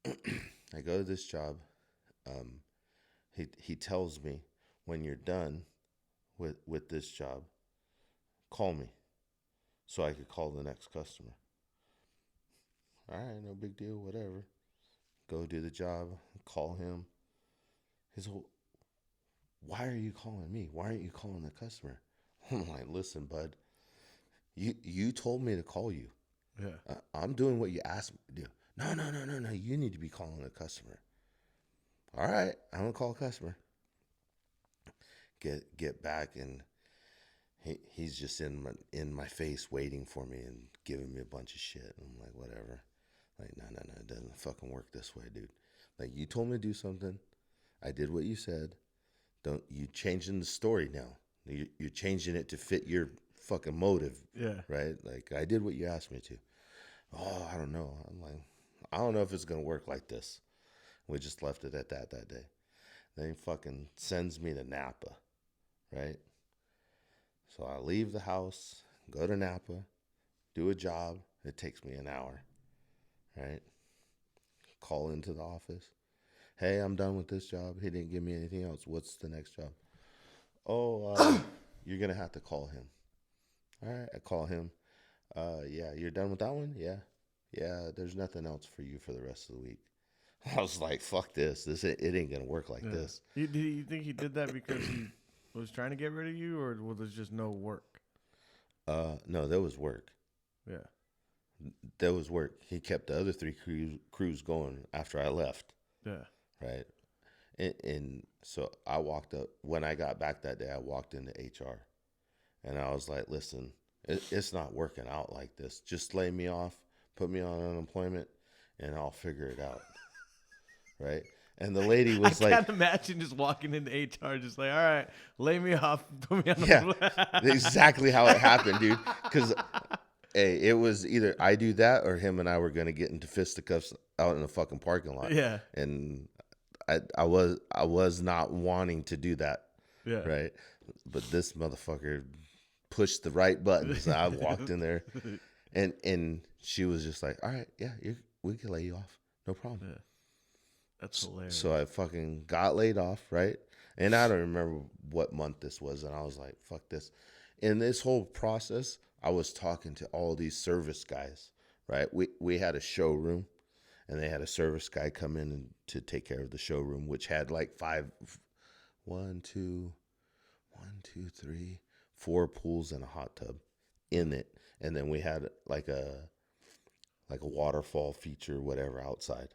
B: I go to this job. He tells me, when you're done with this job, call me, so I could call the next customer. All right, no big deal, whatever. Go do the job, call him. He's like, why are you calling me? Why aren't you calling the customer? I'm like, listen, bud, you told me to call you.
A: Yeah.
B: I'm doing what you asked me to do. No. You need to be calling the customer. All right, I'm going to call a customer. Get back, and he's just in my face waiting for me and giving me a bunch of shit. I'm like, whatever. Like, no, it doesn't fucking work this way, dude. Like, you told me to do something. I did what you said. You changing the story now. You're changing it to fit your fucking motive.
A: Yeah.
B: Right? Like, I did what you asked me to. Oh, I don't know. I'm like, I don't know if it's going to work like this. We just left it at that day. Then he fucking sends me to Napa. Right? So I leave the house, go to Napa, do a job. It takes me an hour. Right? Call into the office. Hey, I'm done with this job. He didn't give me anything else. What's the next job? Oh, you're going to have to call him. All right, I call him. Yeah, you're done with that one? Yeah. Yeah, there's nothing else for you for the rest of the week. I was like, fuck this. It ain't going to work like this.
A: Do you think he did that because he was trying to get rid of you, or was there just no work?
B: No, there was work.
A: Yeah.
B: There was work. He kept the other 3 crews going after I left.
A: Yeah.
B: Right. And so I walked up. When I got back that day, I walked into HR. And I was like, listen, it's not working out like this. Just lay me off. put me on unemployment, and I'll figure it out. Right? And the lady was
A: I
B: like,
A: can't imagine just walking into HR, just like, all right, lay me off, put me on the
B: yeah, exactly how it happened, dude. Because hey, it was either I do that or him and I were gonna get into fisticuffs out in the fucking parking lot.
A: Yeah.
B: And I was not wanting to do that.
A: Yeah.
B: Right. But this motherfucker pushed the right buttons. I walked in there, and she was just like, "All right, yeah, we can lay you off, no problem."
A: Yeah. That's hilarious.
B: So I fucking got laid off, right? And I don't remember what month this was, and I was like, "Fuck this." In this whole process, I was talking to all these service guys, right? We had a showroom, and they had a service guy come in and to take care of the showroom, which had like 4 pools and a hot tub in it, and then we had like a waterfall feature, whatever, outside.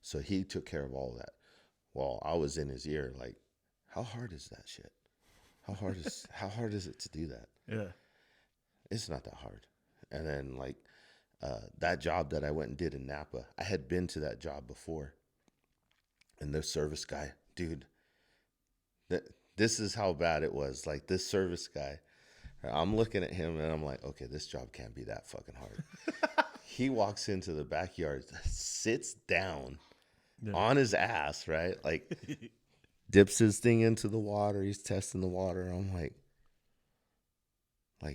B: So he took care of all that. Well, I was in his ear, like, how hard is that shit? How hard is it to do that?
A: Yeah.
B: It's not that hard. And then like that job that I went and did in Napa, I had been to that job before. And the service guy, dude, this is how bad it was. Like this service guy, I'm looking at him and I'm like, okay, this job can't be that fucking hard. He walks into the backyard, sits down on his ass, right? Like dips his thing into the water. He's testing the water. I'm like,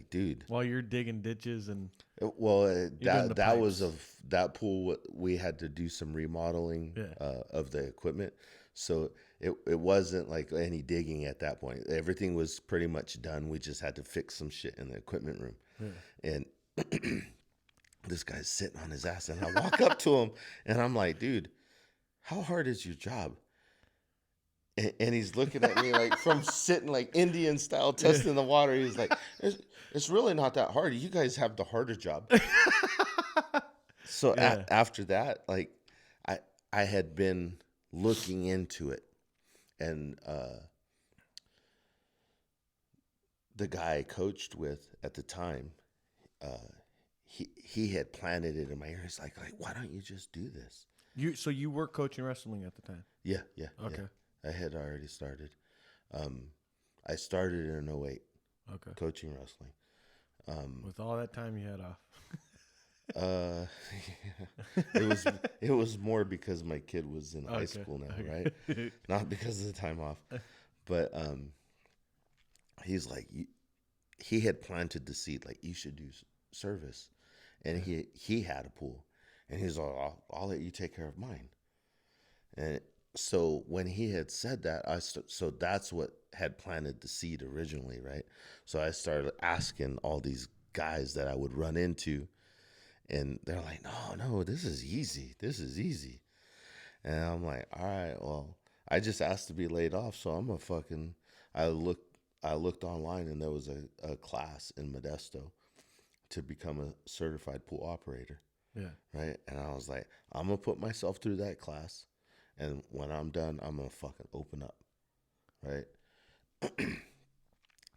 B: dude.
A: While you're digging ditches and
B: that was that pool. We had to do some remodeling of the equipment, so it wasn't like any digging at that point. Everything was pretty much done. We just had to fix some shit in the equipment room, and this guy's sitting on his ass, and I walk up to him, and I'm like, dude, how hard is your job? And he's looking at me like from sitting like Indian style testing the water. He's like, it's really not that hard. You guys have the harder job. So after that, like I had been looking into it, and the guy I coached with at the time, he had planted it in my ear. He's like, why don't you just do this?
A: So you were coaching wrestling at the time?
B: Yeah.
A: Okay.
B: Yeah. I had already started. I started in 2008.
A: Okay.
B: Coaching wrestling.
A: With all that time you had off.
B: It was more because my kid was in high school now, right? Not because of the time off. But he's like, he had planted the seed, like, you should do service. And he had a pool. And he's like, I'll let you take care of mine. And so when he had said that, so that's what had planted the seed originally, right? So I started asking all these guys that I would run into, and they're like, no, this is easy. This is easy. And I'm like, all right, well, I just asked to be laid off, so I'm I looked online, and there was a class in Modesto to become a certified pool operator.
A: Yeah.
B: Right? And I was like, I'm going to put myself through that class. And when I'm done, I'm going to fucking open up. Right?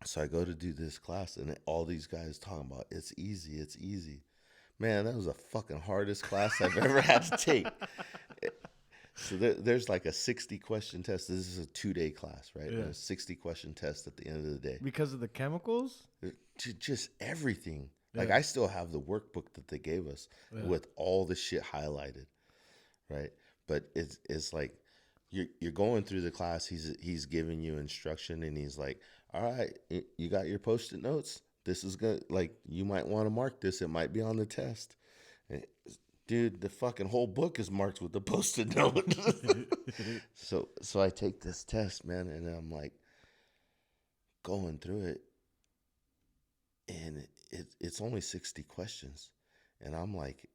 B: So I go to do this class, and all these guys talking about, it's easy. Man, that was the fucking hardest class I've ever had to take. So there's like a 60-question test. This is a 2-day class, right?
A: Yeah.
B: And a 60-question test at the end of the day.
A: Because of the chemicals?
B: Just everything. Like, I still have the workbook that they gave us with all the shit highlighted, right? But it's like you're going through the class. He's giving you instruction, and he's like, all right, you got your Post-it notes? This is good. Like, you might want to mark this. It might be on the test. And, dude, the fucking whole book is marked with the Post-it note. So I take this test, man, and I'm like going through it, and it's only 60 questions, and I'm like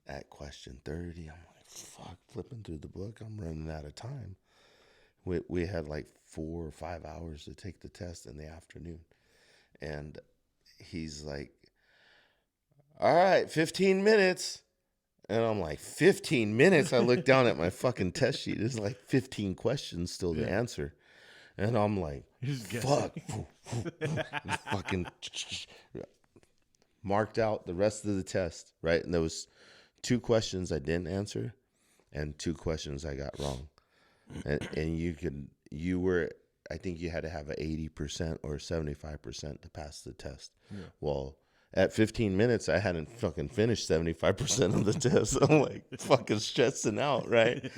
B: at question 30. I'm like, fuck, flipping through the book, I'm running out of time. We had like 4 or 5 hours to take the test in the afternoon, and he's like, all right, 15 minutes. And I'm like, 15 minutes? I look down at my fucking test sheet. There's like 15 questions still to answer. And I'm like, fuck. Fucking marked out the rest of the test, right? And there was 2 questions I didn't answer and 2 questions I got wrong. And I think you had to have an 80% or 75% to pass the test. Yeah. Well, at 15 minutes, I hadn't fucking finished 75% of the test. I'm like fucking stressing out, right?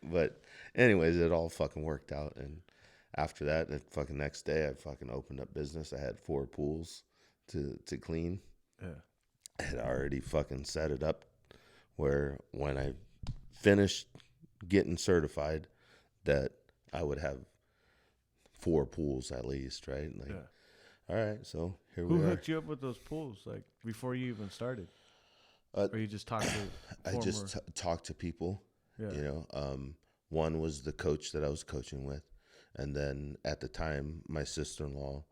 B: But anyways, it all fucking worked out. And after that, the fucking next day, I fucking opened up business. I had 4 pools to clean.
A: Yeah.
B: I had already fucking set it up where when I finished getting certified, that I would have 4 pools at least, right? Like, all right, so here we are.
A: Who hooked you up with those pools, like before you even started? Or you just talked to?
B: I just talked to people. Yeah. You know, one was the coach that I was coaching with, and then at the time, my sister-in-law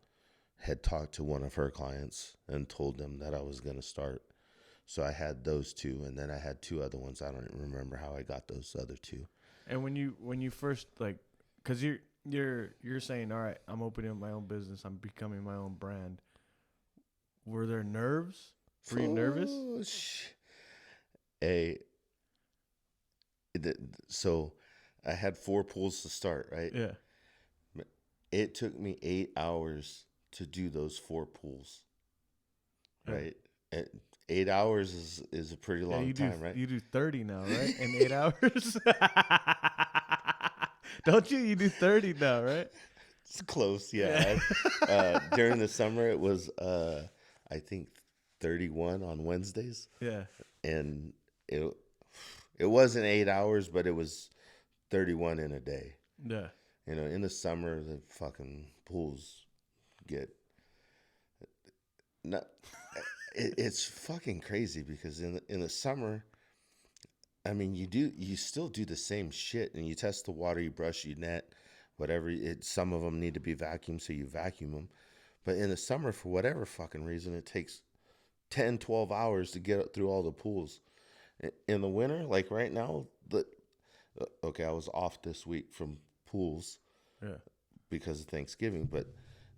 B: had talked to one of her clients and told them that I was going to start. So I had those 2, and then I had 2 other ones. I don't even remember how I got those other 2.
A: And when you first, like, because you're saying, all right, I'm opening up my own business, I'm becoming my own brand. Were there nerves? Were you nervous?
B: So I had 4 pools to start, right?
A: Yeah.
B: It took me 8 hours to do those 4 pools, right? And 8 hours is a pretty long time, right?
A: You do 30 now, right? In 8 hours? Don't you? You do 30 now, right?
B: It's close, yeah. During the summer, it was, I think, 31 on Wednesdays.
A: Yeah.
B: And it wasn't 8 hours, but it was 31 in a day.
A: Yeah.
B: You know, in the summer, the fucking pools get... It's fucking crazy because in the summer, I mean, you still do the same shit, and you test the water, you brush, you net, whatever. Some of them need to be vacuumed, so you vacuum them. But in the summer, for whatever fucking reason, it takes 10, 12 hours to get through all the pools. In the winter, like right now, I was off this week from pools, because of Thanksgiving, but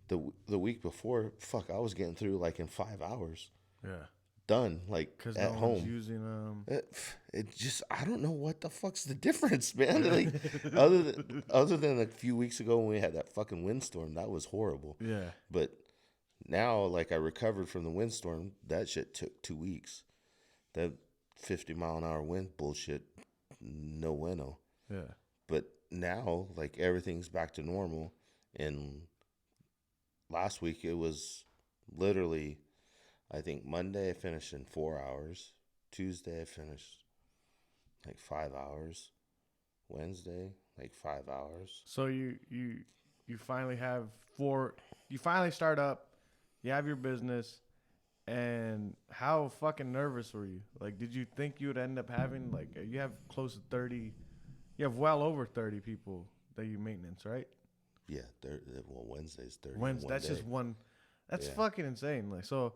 B: the week before, I was getting through like in 5 hours.
A: Yeah.
B: Done, like at home.
A: One's using
B: it just, I don't know what the fuck's the difference, man. Like other than a few weeks ago when we had that fucking windstorm, that was horrible.
A: Yeah.
B: But now, like, I recovered from the windstorm. That shit took 2 weeks. That 50-mile-an-hour wind bullshit, no bueno.
A: Yeah.
B: But now, like, everything's back to normal. And last week it was literally, I think Monday I finished in 4 hours. Tuesday I finished like 5 hours. Wednesday, like 5 hours.
A: So you finally have 4. You finally start up. You have your business. And how fucking nervous were you? Like, did you think you would end up having, like, you have close to 30, you have well over 30 people that you maintenance, right?
B: Yeah, Wednesday's 30.
A: That's just one. That's fucking insane. Like, so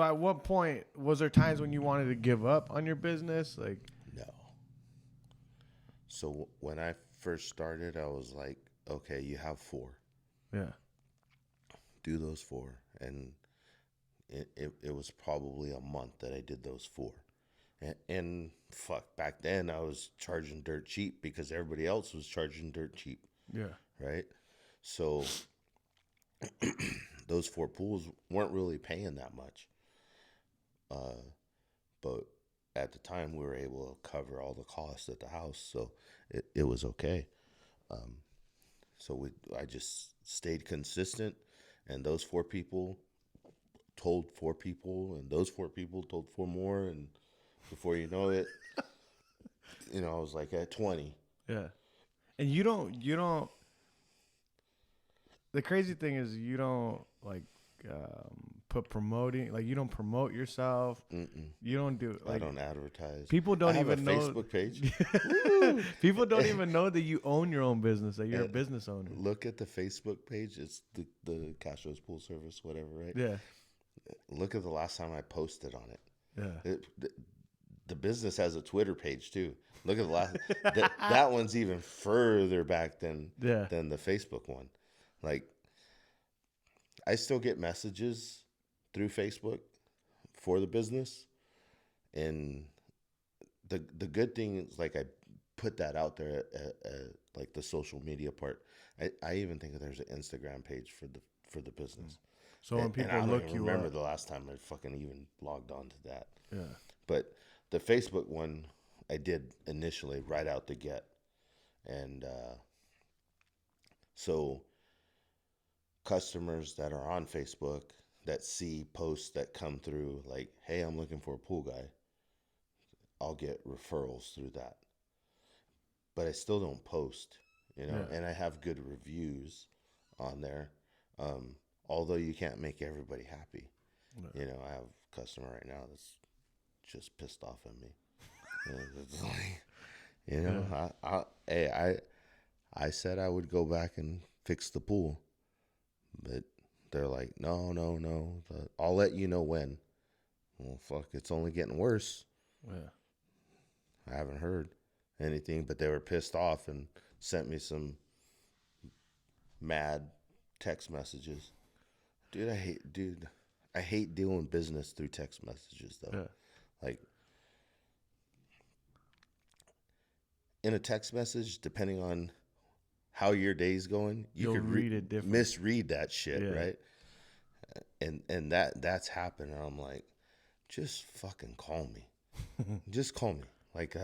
A: at what point was there times when you wanted to give up on your business? Like,
B: no. So when I first started, I was like, okay, you have 4.
A: Yeah.
B: Do those 4. And it was probably a month that I did those 4. And fuck, back then I was charging dirt cheap because everybody else was charging dirt cheap.
A: Yeah.
B: Right? So those 4 pools weren't really paying that much. But at the time we were able to cover all the costs at the house, so it was okay. So I just stayed consistent, and those 4 people told 4 people, and those 4 people told 4 more, and before you know it, I was like at 20.
A: Yeah. And you don't, the crazy thing is you don't like put promoting, like you don't promote yourself.
B: Mm-mm.
A: You don't do, like,
B: I don't advertise.
A: People don't even know.
B: I have a Facebook page.
A: People don't even know that you own your own business, that you're a business owner.
B: Look at the Facebook page. It's the Castro's Pool Service, whatever, right?
A: Yeah.
B: Look at the last time I posted on it.
A: Yeah.
B: The business has a Twitter page too. Look at the last. that one's even further back than the Facebook one. Like, I still get messages through Facebook for the business, and the good thing is like I put that out there at like the social media part. I even think there's an Instagram page for the business.
A: So when people
B: and I don't
A: look
B: even
A: you
B: remember
A: up,
B: the last time I fucking even logged on to that.
A: yeah,
B: But the Facebook one I did initially right out the get. And so customers that are on Facebook that see posts that come through like, hey, I'm looking for a pool guy, I'll get referrals through that. But I still don't post, and I have good reviews on there. Although you can't make everybody happy. I have a customer right now that's just pissed off at me. It's like, I said I would go back and fix the pool, but they're like, no, I'll let you know when. Well, fuck, it's only getting worse.
A: Yeah.
B: I haven't heard anything, but they were pissed off and sent me some mad text messages. Dude, I hate doing business through text messages though.
A: Yeah.
B: Like in a text message, depending on how your day's going, you could
A: read it different.
B: misread that shit, right? And that's happened, and I'm like, just fucking call me. Just call me. Like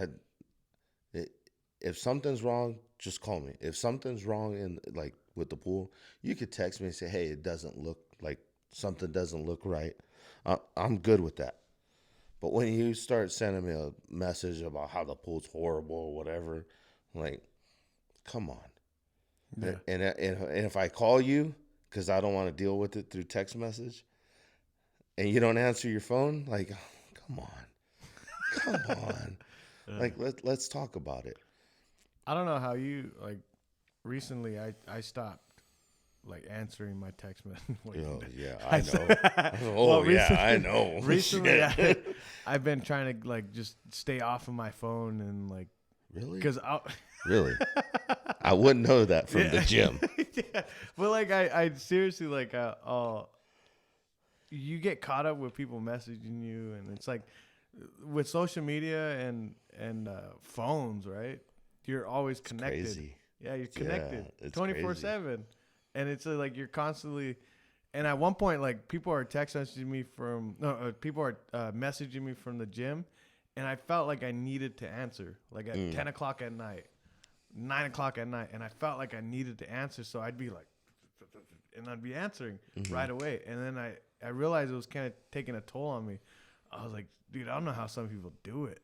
B: if something's wrong, just call me. If something's wrong in like with the pool, you could text me and say, hey, it doesn't look like something doesn't look right. I'm good with that. But when you start sending me a message about how the pool's horrible or whatever, like, come on.
A: Yeah.
B: And if I call you because I don't want to deal with it through text message, and you don't answer your phone, like, come on. Like, let's talk about it.
A: I don't know how you like. Recently, I stopped like answering my text message.
B: Yeah, I know. I know.
A: Recently, I've been trying to like just stay off of my phone and like
B: really
A: because
B: really I wouldn't know that from the gym.
A: Yeah. But like I seriously like you get caught up with people messaging you, and it's like with social media and phones, right? You're always connected.
B: Crazy.
A: Yeah, you're connected
B: 24/7,
A: and it's like you're constantly. And at one point, like people are text messaging me people are messaging me from the gym, and I felt like I needed to answer, like at 10 o'clock at night, 9 o'clock at night, and I felt like I needed to answer, so I'd be like, and I'd be answering right away, and then I realized it was kind of taking a toll on me. I was like, dude, I don't know how some people do it.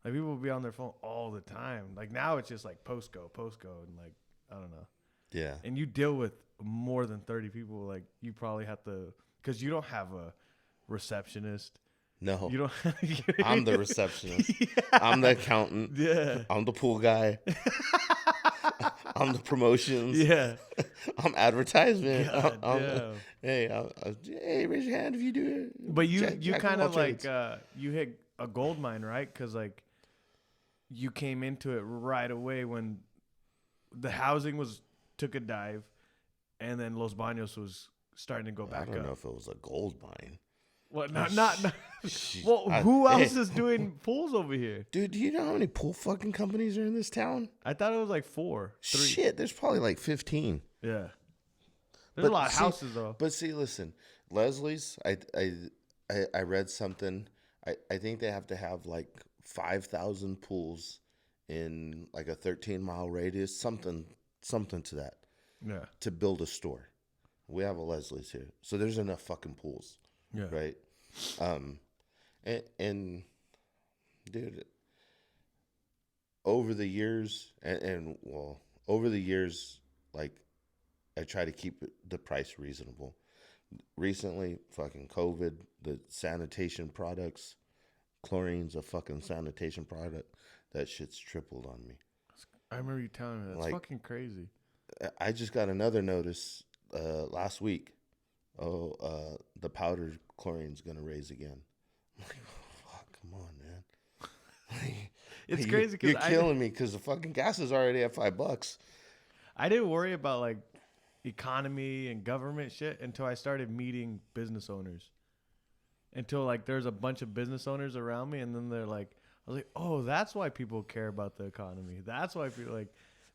A: Like people will be on their phone all the time. Like now it's just like post go, and like I don't know.
B: Yeah.
A: And you deal with more than 30 people. Like you probably have to, because you don't have a receptionist.
B: No.
A: You don't.
B: I'm the receptionist.
A: Yeah.
B: I'm the accountant.
A: Yeah.
B: I'm the pool guy. I'm the promotions.
A: Yeah.
B: I'm advertisement.
A: God damn.
B: Hey, raise your hand if you do it.
A: But you kind of like you hit a gold mine, right? Because like you came into it right away when the housing took a dive, and then Los Baños was starting to go back up.
B: I don't know if it was a gold mine.
A: What? Not. Well, who else is doing pools over here?
B: Dude, do you know how many pool fucking companies are in this town?
A: I thought it was like 3.
B: Shit, there's probably like 15.
A: Yeah. There's a lot of houses though.
B: But see, listen, Leslie's. I read something. I think they have to have like 5,000 pools in like a 13-mile radius, something to that.
A: Yeah.
B: To build a store. We have a Leslie's here, so there's enough fucking pools.
A: Yeah.
B: Right. And dude, over the years, like I try to keep the price reasonable. Recently, fucking COVID, the sanitation products, chlorine's a fucking sanitation product. That shit's tripled on me.
A: I remember you telling me that's like, fucking crazy.
B: I just got another notice last week. The powdered chlorine's gonna raise again. I'm like, oh, fuck, come on, man.
A: It's crazy because
B: you're killing me because the fucking gas is already at $5.
A: I didn't worry about like economy and government shit until I started meeting business owners. Until like there's a bunch of business owners around me, and then they're like, I was like, oh, that's why people care about the economy. That's why people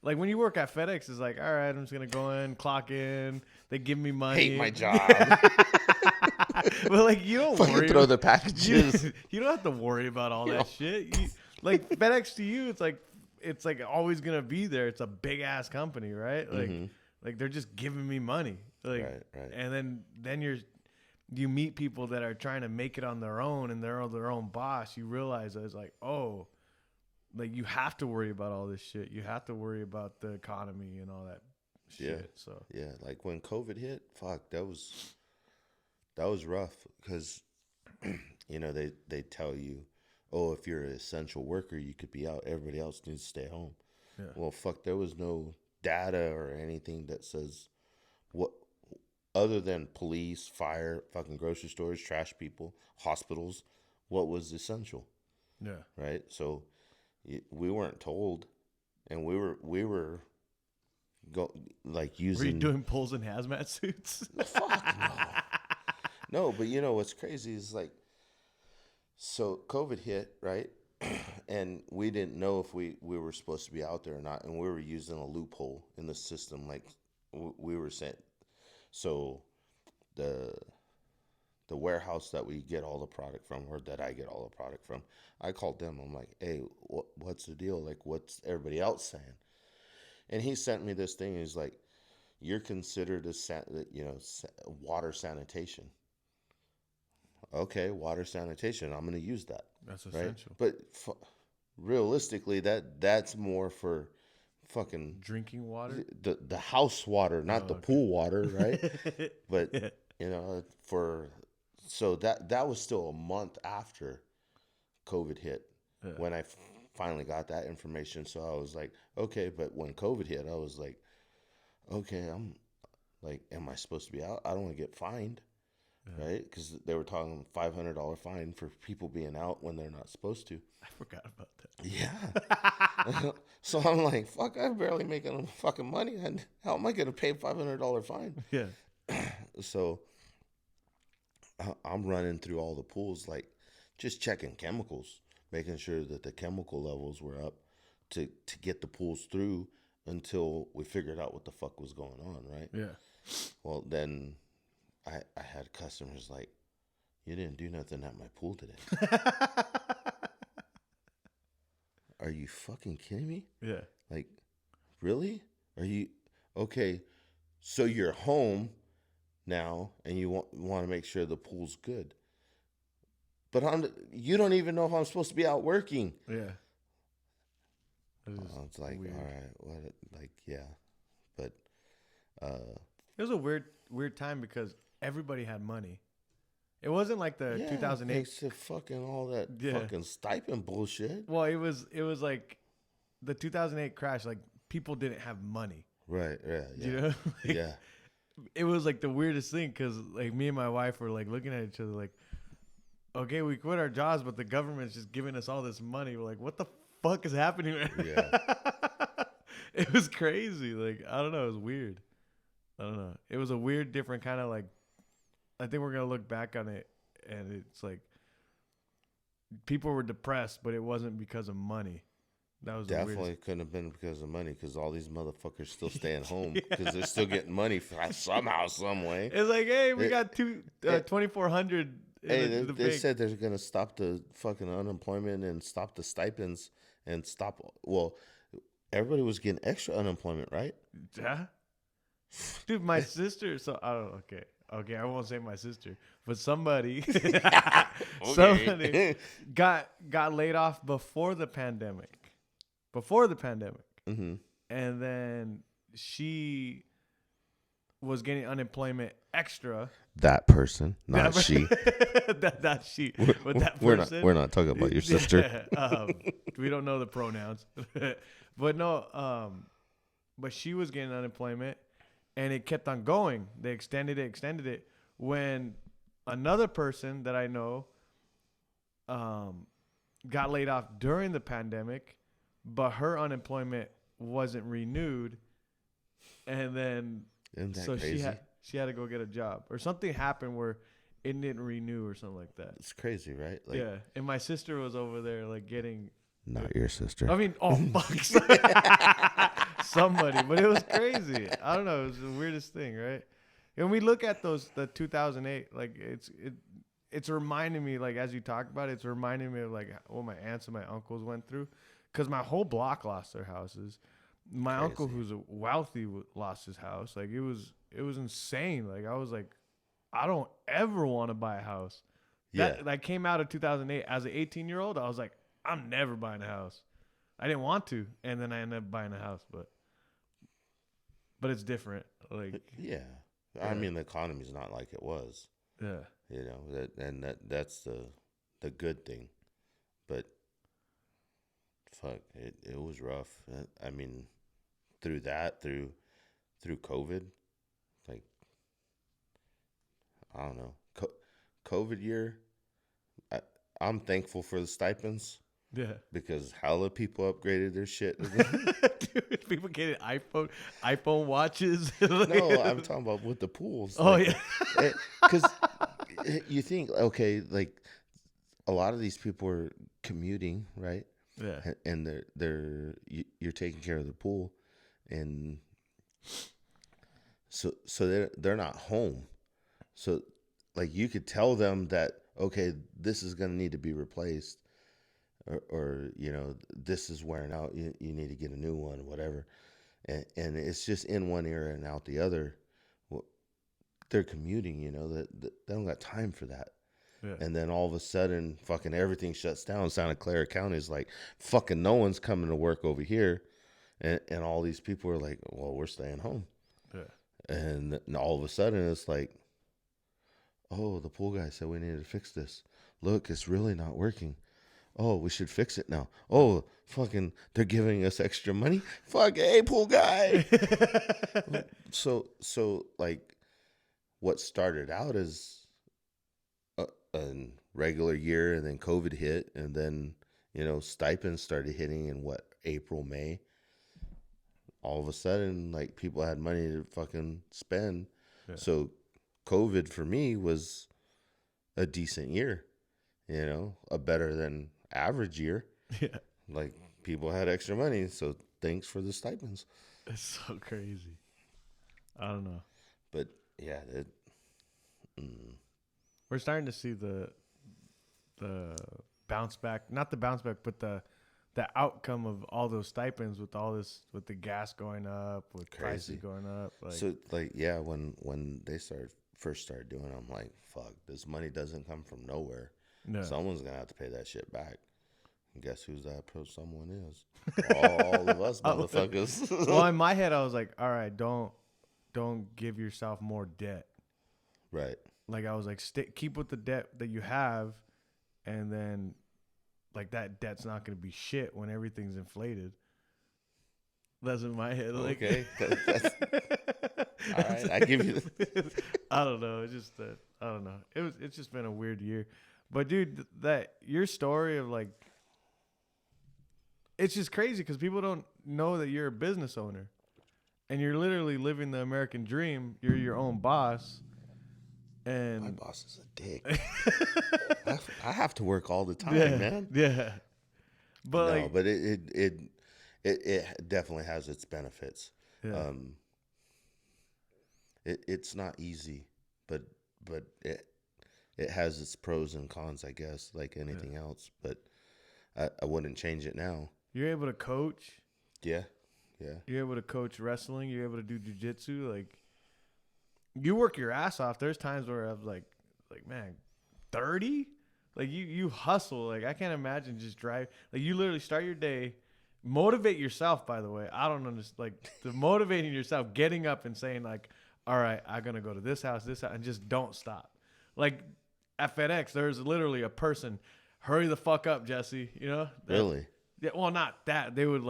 A: like when you work at FedEx, it's like, all right, I'm just gonna go in, clock in. They give me money.
B: Hate my job.
A: But like you don't
B: Fucking
A: worry.
B: throw the packages.
A: You don't have to worry about all that shit. Like FedEx to you, it's like always gonna be there. It's a big ass company, right? Like like they're just giving me money. Like
B: Right.
A: and then you meet people that are trying to make it on their own and they're their own boss. You realize that it's like, oh, like you have to worry about all this shit. You have to worry about the economy and all that shit. So
B: Yeah, like when COVID hit, fuck, that was rough because you know they tell you, oh, if you're an essential worker, you could be out. Everybody else needs to stay home.
A: Yeah.
B: Well, fuck, there was no data or anything that says what other than police, fire, fucking grocery stores, trash people, hospitals, what was essential,
A: yeah.
B: right? So we weren't told, and we were using.
A: Were you doing pulls in hazmat suits?
B: Fuck no. No, but you know what's crazy is like, so COVID hit, right? And we didn't know if we were supposed to be out there or not, and we were using a loophole in the system, like we were saying. So the warehouse that we get all the product from, or that I get all the product from, I called them. I'm like, hey, what's the deal? Like, what's everybody else saying? And he sent me this thing. He's like, you're considered water sanitation. Okay, water sanitation. I'm going to use that.
A: That's
B: right?
A: essential.
B: But realistically, that's more for fucking
A: Drinking water?
B: The house water, not the pool water, right? But you know, so that was still a month after COVID hit when I finally got that information. So I was like, okay, but when COVID hit, I was like, okay, I'm like, am I supposed to be out? I don't want to get fined, right? Because they were talking $500 fine for people being out when they're not supposed to.
A: I forgot about that.
B: Yeah. So I'm like, fuck, I'm barely making fucking money. And how am I going to pay $500 fine?
A: Yeah.
B: So I'm running through all the pools, like just checking chemicals, making sure that the chemical levels were up to get the pools through until we figured out what the fuck was going on, right?
A: Yeah.
B: Well, then I had customers like, you didn't do nothing at my pool today. Are you fucking kidding me?
A: Yeah.
B: Like, really? Are you okay? So you're home now, and you want to make sure the pool's good, but you don't even know if I'm supposed to be out working.
A: Yeah.
B: It's like, weird. All right, what? Like, yeah, but
A: it was a weird time because everybody had money. It wasn't like the 2008.
B: Thanks to fucking all that fucking stipend bullshit.
A: Well, it was like the 2008 crash. Like people didn't have money.
B: Right. Yeah.
A: You know? Like,
B: yeah.
A: It was like the weirdest thing because like me and my wife were like looking at each other like, okay, we quit our jobs, but the government's just giving us all this money. We're like, what the fuck is happening right now?
B: Yeah.
A: It was crazy. Like, I don't know. It was weird. I don't know. It was a weird, different kind of like, I think we're going to look back on it and it's like people were depressed, but it wasn't because of money. That was
B: definitely couldn't have been because of money because all these motherfuckers still staying home because they're still getting money somehow, some way.
A: It's like, hey, we got 2,400.
B: Hey, they said they're going to stop the fucking unemployment and stop the stipends and stop. Well, everybody was getting extra unemployment, right?
A: Yeah. Dude, my sister. So I don't know. Okay. I won't say my sister, but somebody got laid off before the pandemic.
B: Mm-hmm.
A: And then she was getting unemployment extra.
B: That person, not she.
A: that she. But that person.
B: We're not talking about your sister.
A: We don't know the pronouns. But no, but she was getting unemployment and it kept on going. They extended it. When another person that I know got laid off during the pandemic, but her unemployment wasn't renewed. And then
B: Isn't that
A: So
B: crazy?
A: she had to go get a job, or something happened where it didn't renew or something like that.
B: It's crazy, right? Like,
A: Yeah, and my sister was over there like getting.
B: not your sister.
A: I mean, oh fuck, somebody, but it was crazy. I don't know, it was the weirdest thing, right? And we look at the 2008, like it's reminding me, like as you talk about it, it's reminding me of like what my aunts and my uncles went through, because my whole block lost their houses. My
B: Crazy.
A: uncle, who's wealthy, lost his house. Like it was insane. Like I was like, I don't ever want to buy a house.
B: Yeah.
A: That came out of 2008. As an 18-year-old, I was like, I'm never buying a house. I didn't want to, and then I ended up buying a house. But it's different. Like
B: Yeah.
A: Yeah.
B: I mean, the economy's not like it was.
A: yeah,
B: You know, that's the good thing. But fuck, it was rough. I mean, through COVID, like, I don't know, COVID year. I'm thankful for the stipends
A: yeah.
B: because hella people upgraded their shit.
A: Dude, people getting iPhone watches.
B: No, I'm talking about with the pools.
A: Oh
B: Like,
A: yeah.
B: because you think, okay, like a lot of these people are commuting, right?
A: Yeah.
B: And you're taking care of the pool, and so they're not home. So like you could tell them that, okay, this is going to need to be replaced, or you know, this is wearing out. You need to get a new one, whatever. And it's just in one ear and out the other. Well, they're commuting, you know, that they don't got time for that.
A: Yeah.
B: And then all of a sudden, fucking everything shuts down. Santa Clara County is like, fucking no one's coming to work over here. And all these people are like, well, we're staying home.
A: Yeah.
B: And all of a sudden, it's like, oh, the pool guy said we needed to fix this. Look, it's really not working. Oh, we should fix it now. Oh, fucking, they're giving us extra money. Fuck, hey, pool guy. So like, what started out as a regular year, and then COVID hit, and then, you know, stipends started hitting in April, May. All of a sudden, like, people had money to fucking spend.
A: Yeah.
B: So COVID for me was a decent year, you know, a better than average year.
A: Yeah.
B: Like, people had extra money, so thanks for the stipends.
A: It's so crazy. I don't know.
B: But yeah,
A: We're starting to see the bounce back, not the bounce back, but the outcome of all those stipends with all this, with the gas going up, with prices
B: Crazy.
A: going up. Like,
B: so like, yeah, when they first started doing it, I'm like, fuck, this money doesn't come from nowhere.
A: no.
B: Someone's gonna have to pay that shit back. And guess who's that someone is? All of us motherfuckers.
A: Well, in my head, I was like, all right, don't give yourself more debt.
B: Right.
A: Like, I was like, keep with the debt that you have, and then, like, that debt's not going to be shit when everything's inflated. That's in my head. Like,
B: Okay. That's, all right, I give you
A: I don't know. It's just that, I don't know. It's just been a weird year. But, dude, that your story of, like, it's just crazy because people don't know that you're a business owner. And you're literally living the American dream. You're your own boss. And
B: my boss is a dick. I have to work all the time,
A: yeah,
B: man.
A: Yeah. But,
B: No,
A: like,
B: but it definitely has its benefits.
A: yeah.
B: It's not easy, but it has its pros and cons, I guess, like anything else. But I wouldn't change it now.
A: You're able to coach.
B: Yeah.
A: You're able to coach wrestling. You're able to do jiu-jitsu. Like, you work your ass off. There's times where I'm like, man, 30? Like, you hustle. Like, I can't imagine just drive. Like, you literally start your day. Motivate yourself, by the way. I don't understand. Like, the motivating yourself, getting up and saying, like, all right, I'm going to go to this house, and just don't stop. Like, at FedEx, there's literally a person, hurry the fuck up, Jesse. You know?
B: Really?
A: Yeah, well, not that. They would,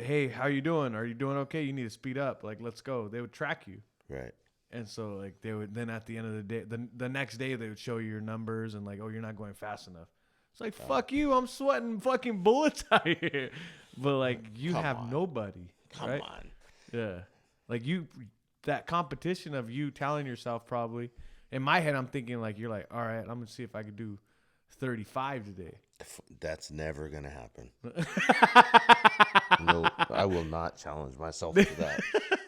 A: hey, how you doing? Are you doing okay? You need to speed up. Like, let's go. They would track you.
B: Right.
A: And so, like, they would, then at the end of the day, the next day, they would show you your numbers and, like, oh, you're not going fast enough. It's like, fuck you. I'm sweating fucking bullets out here. But, like, you
B: Come
A: have
B: on.
A: nobody.
B: Come
A: right?
B: on.
A: Yeah. Like, you that competition of you telling yourself probably. In my head, I'm thinking like you're like, all right, I'm gonna see if I could do 35 today.
B: That's never gonna happen. No, I will not challenge myself to that.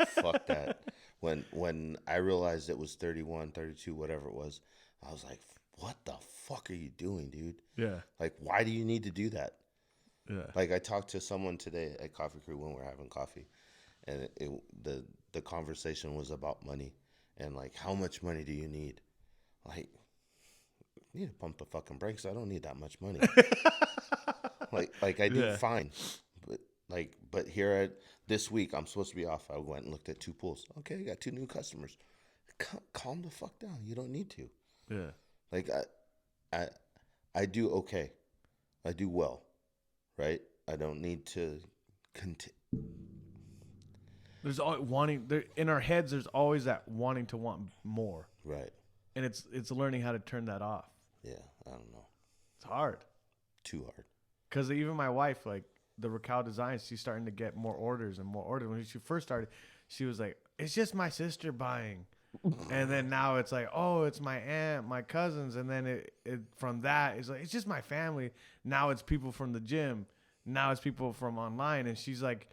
B: Fuck that. When I realized it was 31, 32, whatever it was, I was like, what the fuck are you doing, dude?
A: Yeah.
B: Like, why do you need to do that?
A: Yeah.
B: Like, I talked to someone today at Coffee Crew when we were having coffee, and the conversation was about money and like, how much money do you need? Like, I need to pump the fucking brakes. I don't need that much money. like I do fine, but here this week I'm supposed to be off. I went and looked at 2 pools. Okay, I got 2 new customers. Calm the fuck down. You don't need to.
A: Yeah.
B: Like I do okay. I do well, right? I don't need to
A: There's always wanting in our heads. There's always that wanting to want more,
B: right?
A: and it's learning how to turn that off.
B: Yeah, I don't know.
A: It's hard.
B: Too hard.
A: Because even my wife, like the Raquel Designs, she's starting to get more orders and more orders. When she first started, she was like, "It's just my sister buying," and then now it's like, "Oh, it's my aunt, my cousins," and then it from that it's like, "It's just my family." Now it's people from the gym. Now it's people from online, and she's like,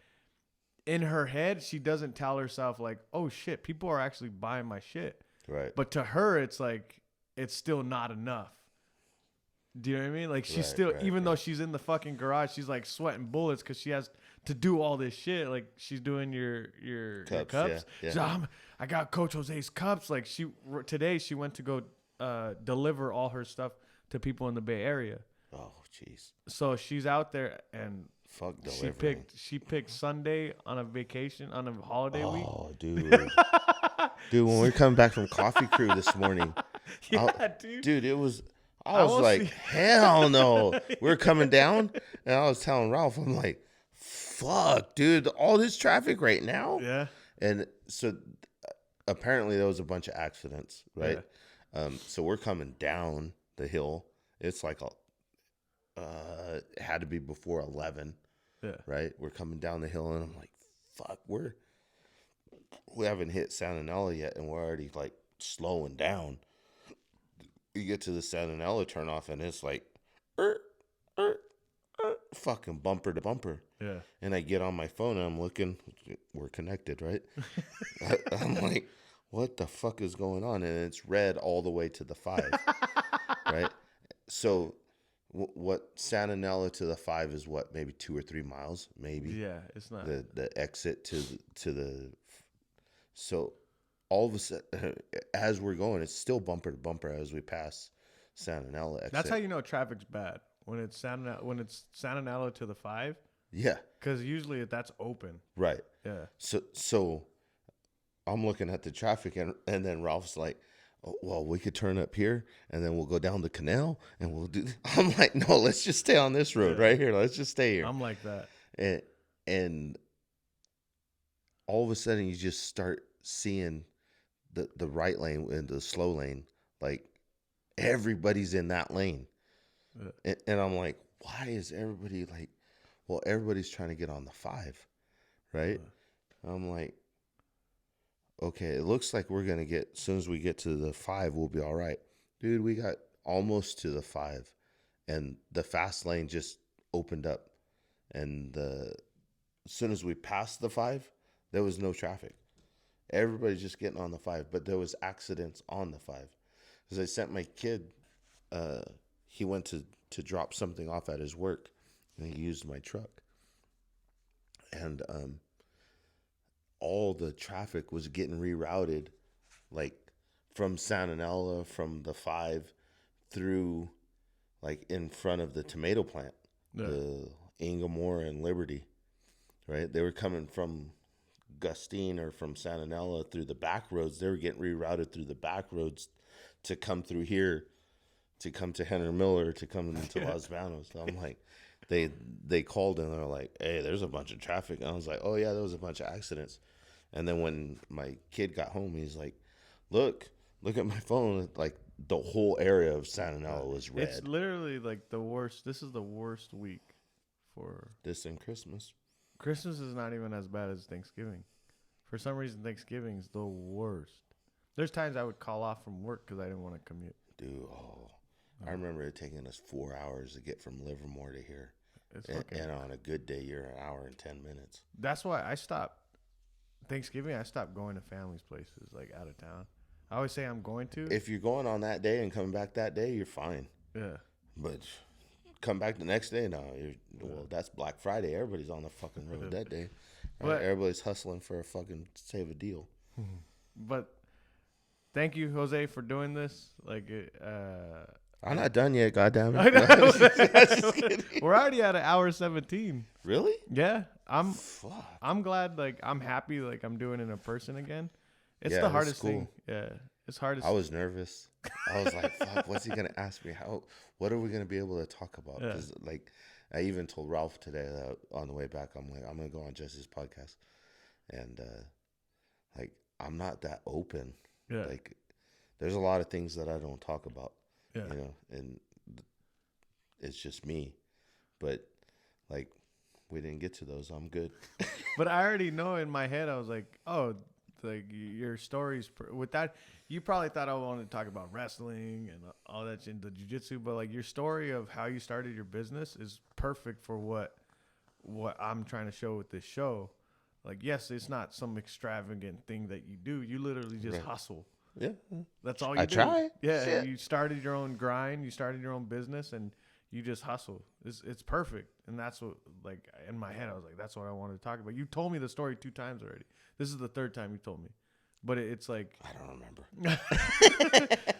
A: in her head, she doesn't tell herself like, "Oh shit, people are actually buying my shit."
B: Right.
A: But to her, it's like it's still not enough. Do you know what I mean? Like she's still, even though she's in the fucking garage, she's like sweating bullets because she has to do all this shit. Like she's doing your cups.
B: Yeah.
A: So I got Coach Jose's cups. Like today she went to go deliver all her stuff to people in the Bay Area.
B: Oh jeez.
A: So she's out there and
B: fuck delivering.
A: She picked Sunday on a vacation on a holiday week.
B: Oh dude. Dude, when we were coming back from Coffee Crew this morning, dude, it was. I was like, hell no. We were coming down, and I was telling Ralph, I'm like, fuck, dude, all this traffic right now.
A: Yeah.
B: And so apparently there was a bunch of accidents, right? Yeah. So we're coming down the hill. It's like it had to be before 11.
A: Yeah.
B: Right? We're coming down the hill, and I'm like, fuck, we haven't hit Santa Nella yet, and we're already like slowing down. You get to the Santa Nella turnoff, and it's like, fucking bumper to bumper.
A: Yeah.
B: And I get on my phone, and I'm looking. We're connected, right? I'm like, what the fuck is going on? And it's red all the way to the 5, right? So what Santa Nella to the 5 is what, maybe 2 or 3 miles, maybe.
A: Yeah, it's not
B: the exit to the. So all of a sudden, as we're going, it's still bumper to bumper as we pass Santa Nella exit.
A: That's how you know traffic's bad when it's Santa Nella to the 5.
B: Yeah,
A: because usually that's open.
B: Right.
A: Yeah.
B: So I'm looking at the traffic, and then Ralph's like, oh, well, we could turn up here, and then we'll go down the canal, and we'll do. I'm like, no, let's just stay on this road right here. Let's just stay here.
A: I'm like that.
B: And all of a sudden, you just start seeing the right lane and the slow lane, like everybody's in that lane. Yeah. And I'm like, why is everybody like, well, everybody's trying to get on the 5, right? Yeah. I'm like, okay, it looks like we're going to get, as soon as we get to the 5, we'll be all right. Dude, we got almost to the 5, and the fast lane just opened up. And as soon as we passed the 5, there was no traffic. Everybody's just getting on the 5, but there was accidents on the 5. Because I sent my kid, he went to drop something off at his work, and he used my truck. And all the traffic was getting rerouted, like from Santa Nella, from the 5 through, like in front of the tomato plant, the Ingamore and Liberty, right? They were coming from Gustine or from Santa Nella through the back roads. They were getting rerouted through the back roads to come through here, to come to Henry Miller, to come into Los Banos. So I'm like, they called and they're like, hey, there's a bunch of traffic. And I was like, oh yeah, there was a bunch of accidents. And then when my kid got home, he's like, look at my phone. Like the whole area of Santa Nella was red.
A: It's literally like the worst. This is the worst week for
B: this and Christmas.
A: Christmas is not even as bad as Thanksgiving For some reason, Thanksgiving's the worst. There's times I would call off from work because I didn't want to commute.
B: Dude, I remember it taking us 4 hours to get from Livermore to here. And on a good day, you're an hour and 10 minutes.
A: That's why I stopped. Thanksgiving, I stopped going to families' places, like out of town. I always say I'm going to.
B: If you're going on that day and coming back that day, you're fine.
A: Yeah.
B: But come back the next day, no. Well, that's Black Friday. Everybody's on the fucking road that day. Right?
A: But,
B: everybody's hustling for a fucking save a deal.
A: But thank you, Jose, for doing this. Like,
B: I'm not done yet, goddammit.
A: I know. We're already at an hour 17.
B: Really?
A: Yeah.
B: Fuck.
A: I'm glad, like, I'm happy, like, I'm doing it in person again. It's
B: Yeah,
A: the
B: that's
A: hardest
B: cool.
A: thing. Yeah. It's hardest.
B: I was nervous. I was like, fuck, what's he going to ask me? What are we going to be able to talk about?
A: Yeah.
B: Because, like, I even told Ralph today that on the way back, I'm like, I'm going to go on Jesse's podcast. And, like, I'm not that open.
A: Yeah.
B: Like, there's a lot of things that I don't talk about,
A: Yeah.
B: you know, and it's just me. But, like, we didn't get to those. I'm good.
A: But I already know in my head, I was like, oh, like your stories with that, you probably thought I wanted to talk about wrestling and all that shit, the jiu-jitsu, but like your story of how you started your business is perfect for what I'm trying to show with this show. Like, yes, it's not some extravagant thing that you do. You literally just
B: Right.
A: hustle.
B: Yeah.
A: That's all you
B: I
A: do.
B: try.
A: Yeah,
B: Shit.
A: you started your own grind. You started your own business, and you just hustle. It's perfect, and that's what, like, in my head, I was like, that's what I wanted to talk about. You told me the story 2 times already. This is the 3rd time you told me, but it's like,
B: I don't remember.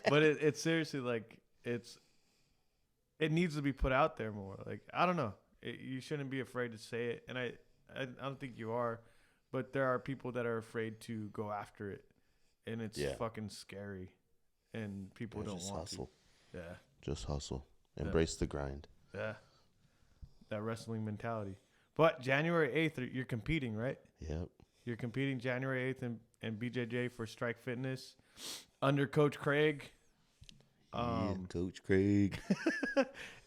A: but it's seriously like it needs to be put out there more. Like, I don't know, you shouldn't be afraid to say it, and I don't think you are, but there are people that are afraid to go after it, and it's fucking scary, and people don't
B: Just
A: want
B: hustle.
A: to. Yeah.
B: Just hustle. Embrace the grind.
A: Yeah. That wrestling mentality. But January 8th, you're competing, right?
B: Yep.
A: You're competing January 8th in BJJ for Strike Fitness under Coach Craig.
B: Coach Craig.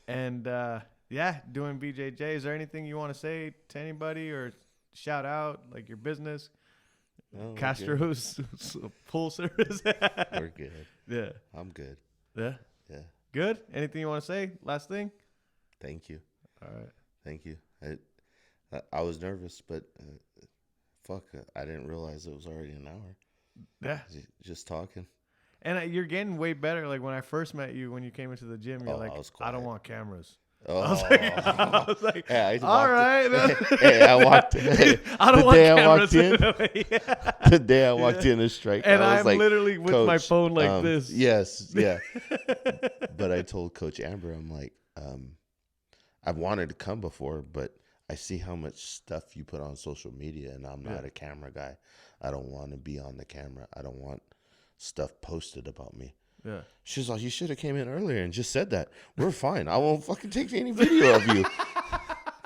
A: And, doing BJJ. Is there anything you want to say to anybody or shout out, like your business?
B: No,
A: Castro's pool service?
B: we're good.
A: Yeah.
B: I'm good.
A: Yeah.
B: Yeah.
A: Good? Anything you want to say? Last thing?
B: Thank you.
A: All right.
B: Thank you. I was nervous, but I didn't realize it was already an hour.
A: Yeah.
B: Just talking.
A: And you're getting way better. Like when I first met you, when you came into the gym, you're
B: I
A: like,
B: was
A: I don't
B: quiet.
A: want cameras.
B: Oh,
A: I was like,
B: yeah,
A: all right.
B: Hey, I walked.
A: I don't
B: the
A: want
B: day
A: cameras.
B: The day I walked in to Strike,
A: And
B: I was
A: I'm
B: like,
A: literally with my
B: Coach,
A: phone like this.
B: Yes, yeah. But I told Coach Amber, I'm like, I've wanted to come before, but I see how much stuff you put on social media, and I'm not a camera guy. I don't want to be on the camera. I don't want stuff posted about me.
A: Yeah.
B: She's like, you should have came in earlier and just said that. We're fine. I won't fucking take any video of you.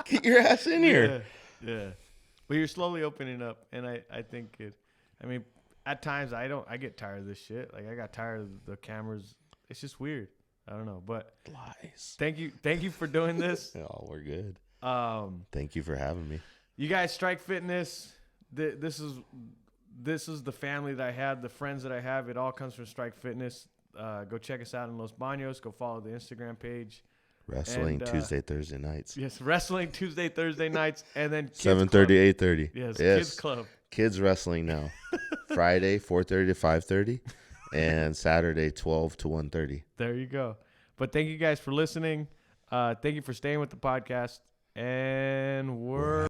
B: Get your ass in here.
A: Yeah. But you're slowly opening up, and I think at times I get tired of this shit. Like I got tired of the cameras. It's just weird. I don't know, but
B: Lies.
A: thank you for doing this.
B: Oh, we're good.
A: Thank
B: you for having me.
A: You guys, Strike Fitness. This is the family that I had, the friends that I have. It all comes from Strike Fitness. Go check us out in Los Baños. Go follow the Instagram page.
B: Wrestling
A: And,
B: Tuesday, Thursday nights.
A: Yes, wrestling Tuesday, Thursday nights, and then
B: 7:30, 8:30.
A: Yes, Kids Club.
B: Kids wrestling now. Friday 4:30 to 5:30, and Saturday 12 to 1:30.
A: There you go. But thank you guys for listening. Thank you for staying with the podcast, and we're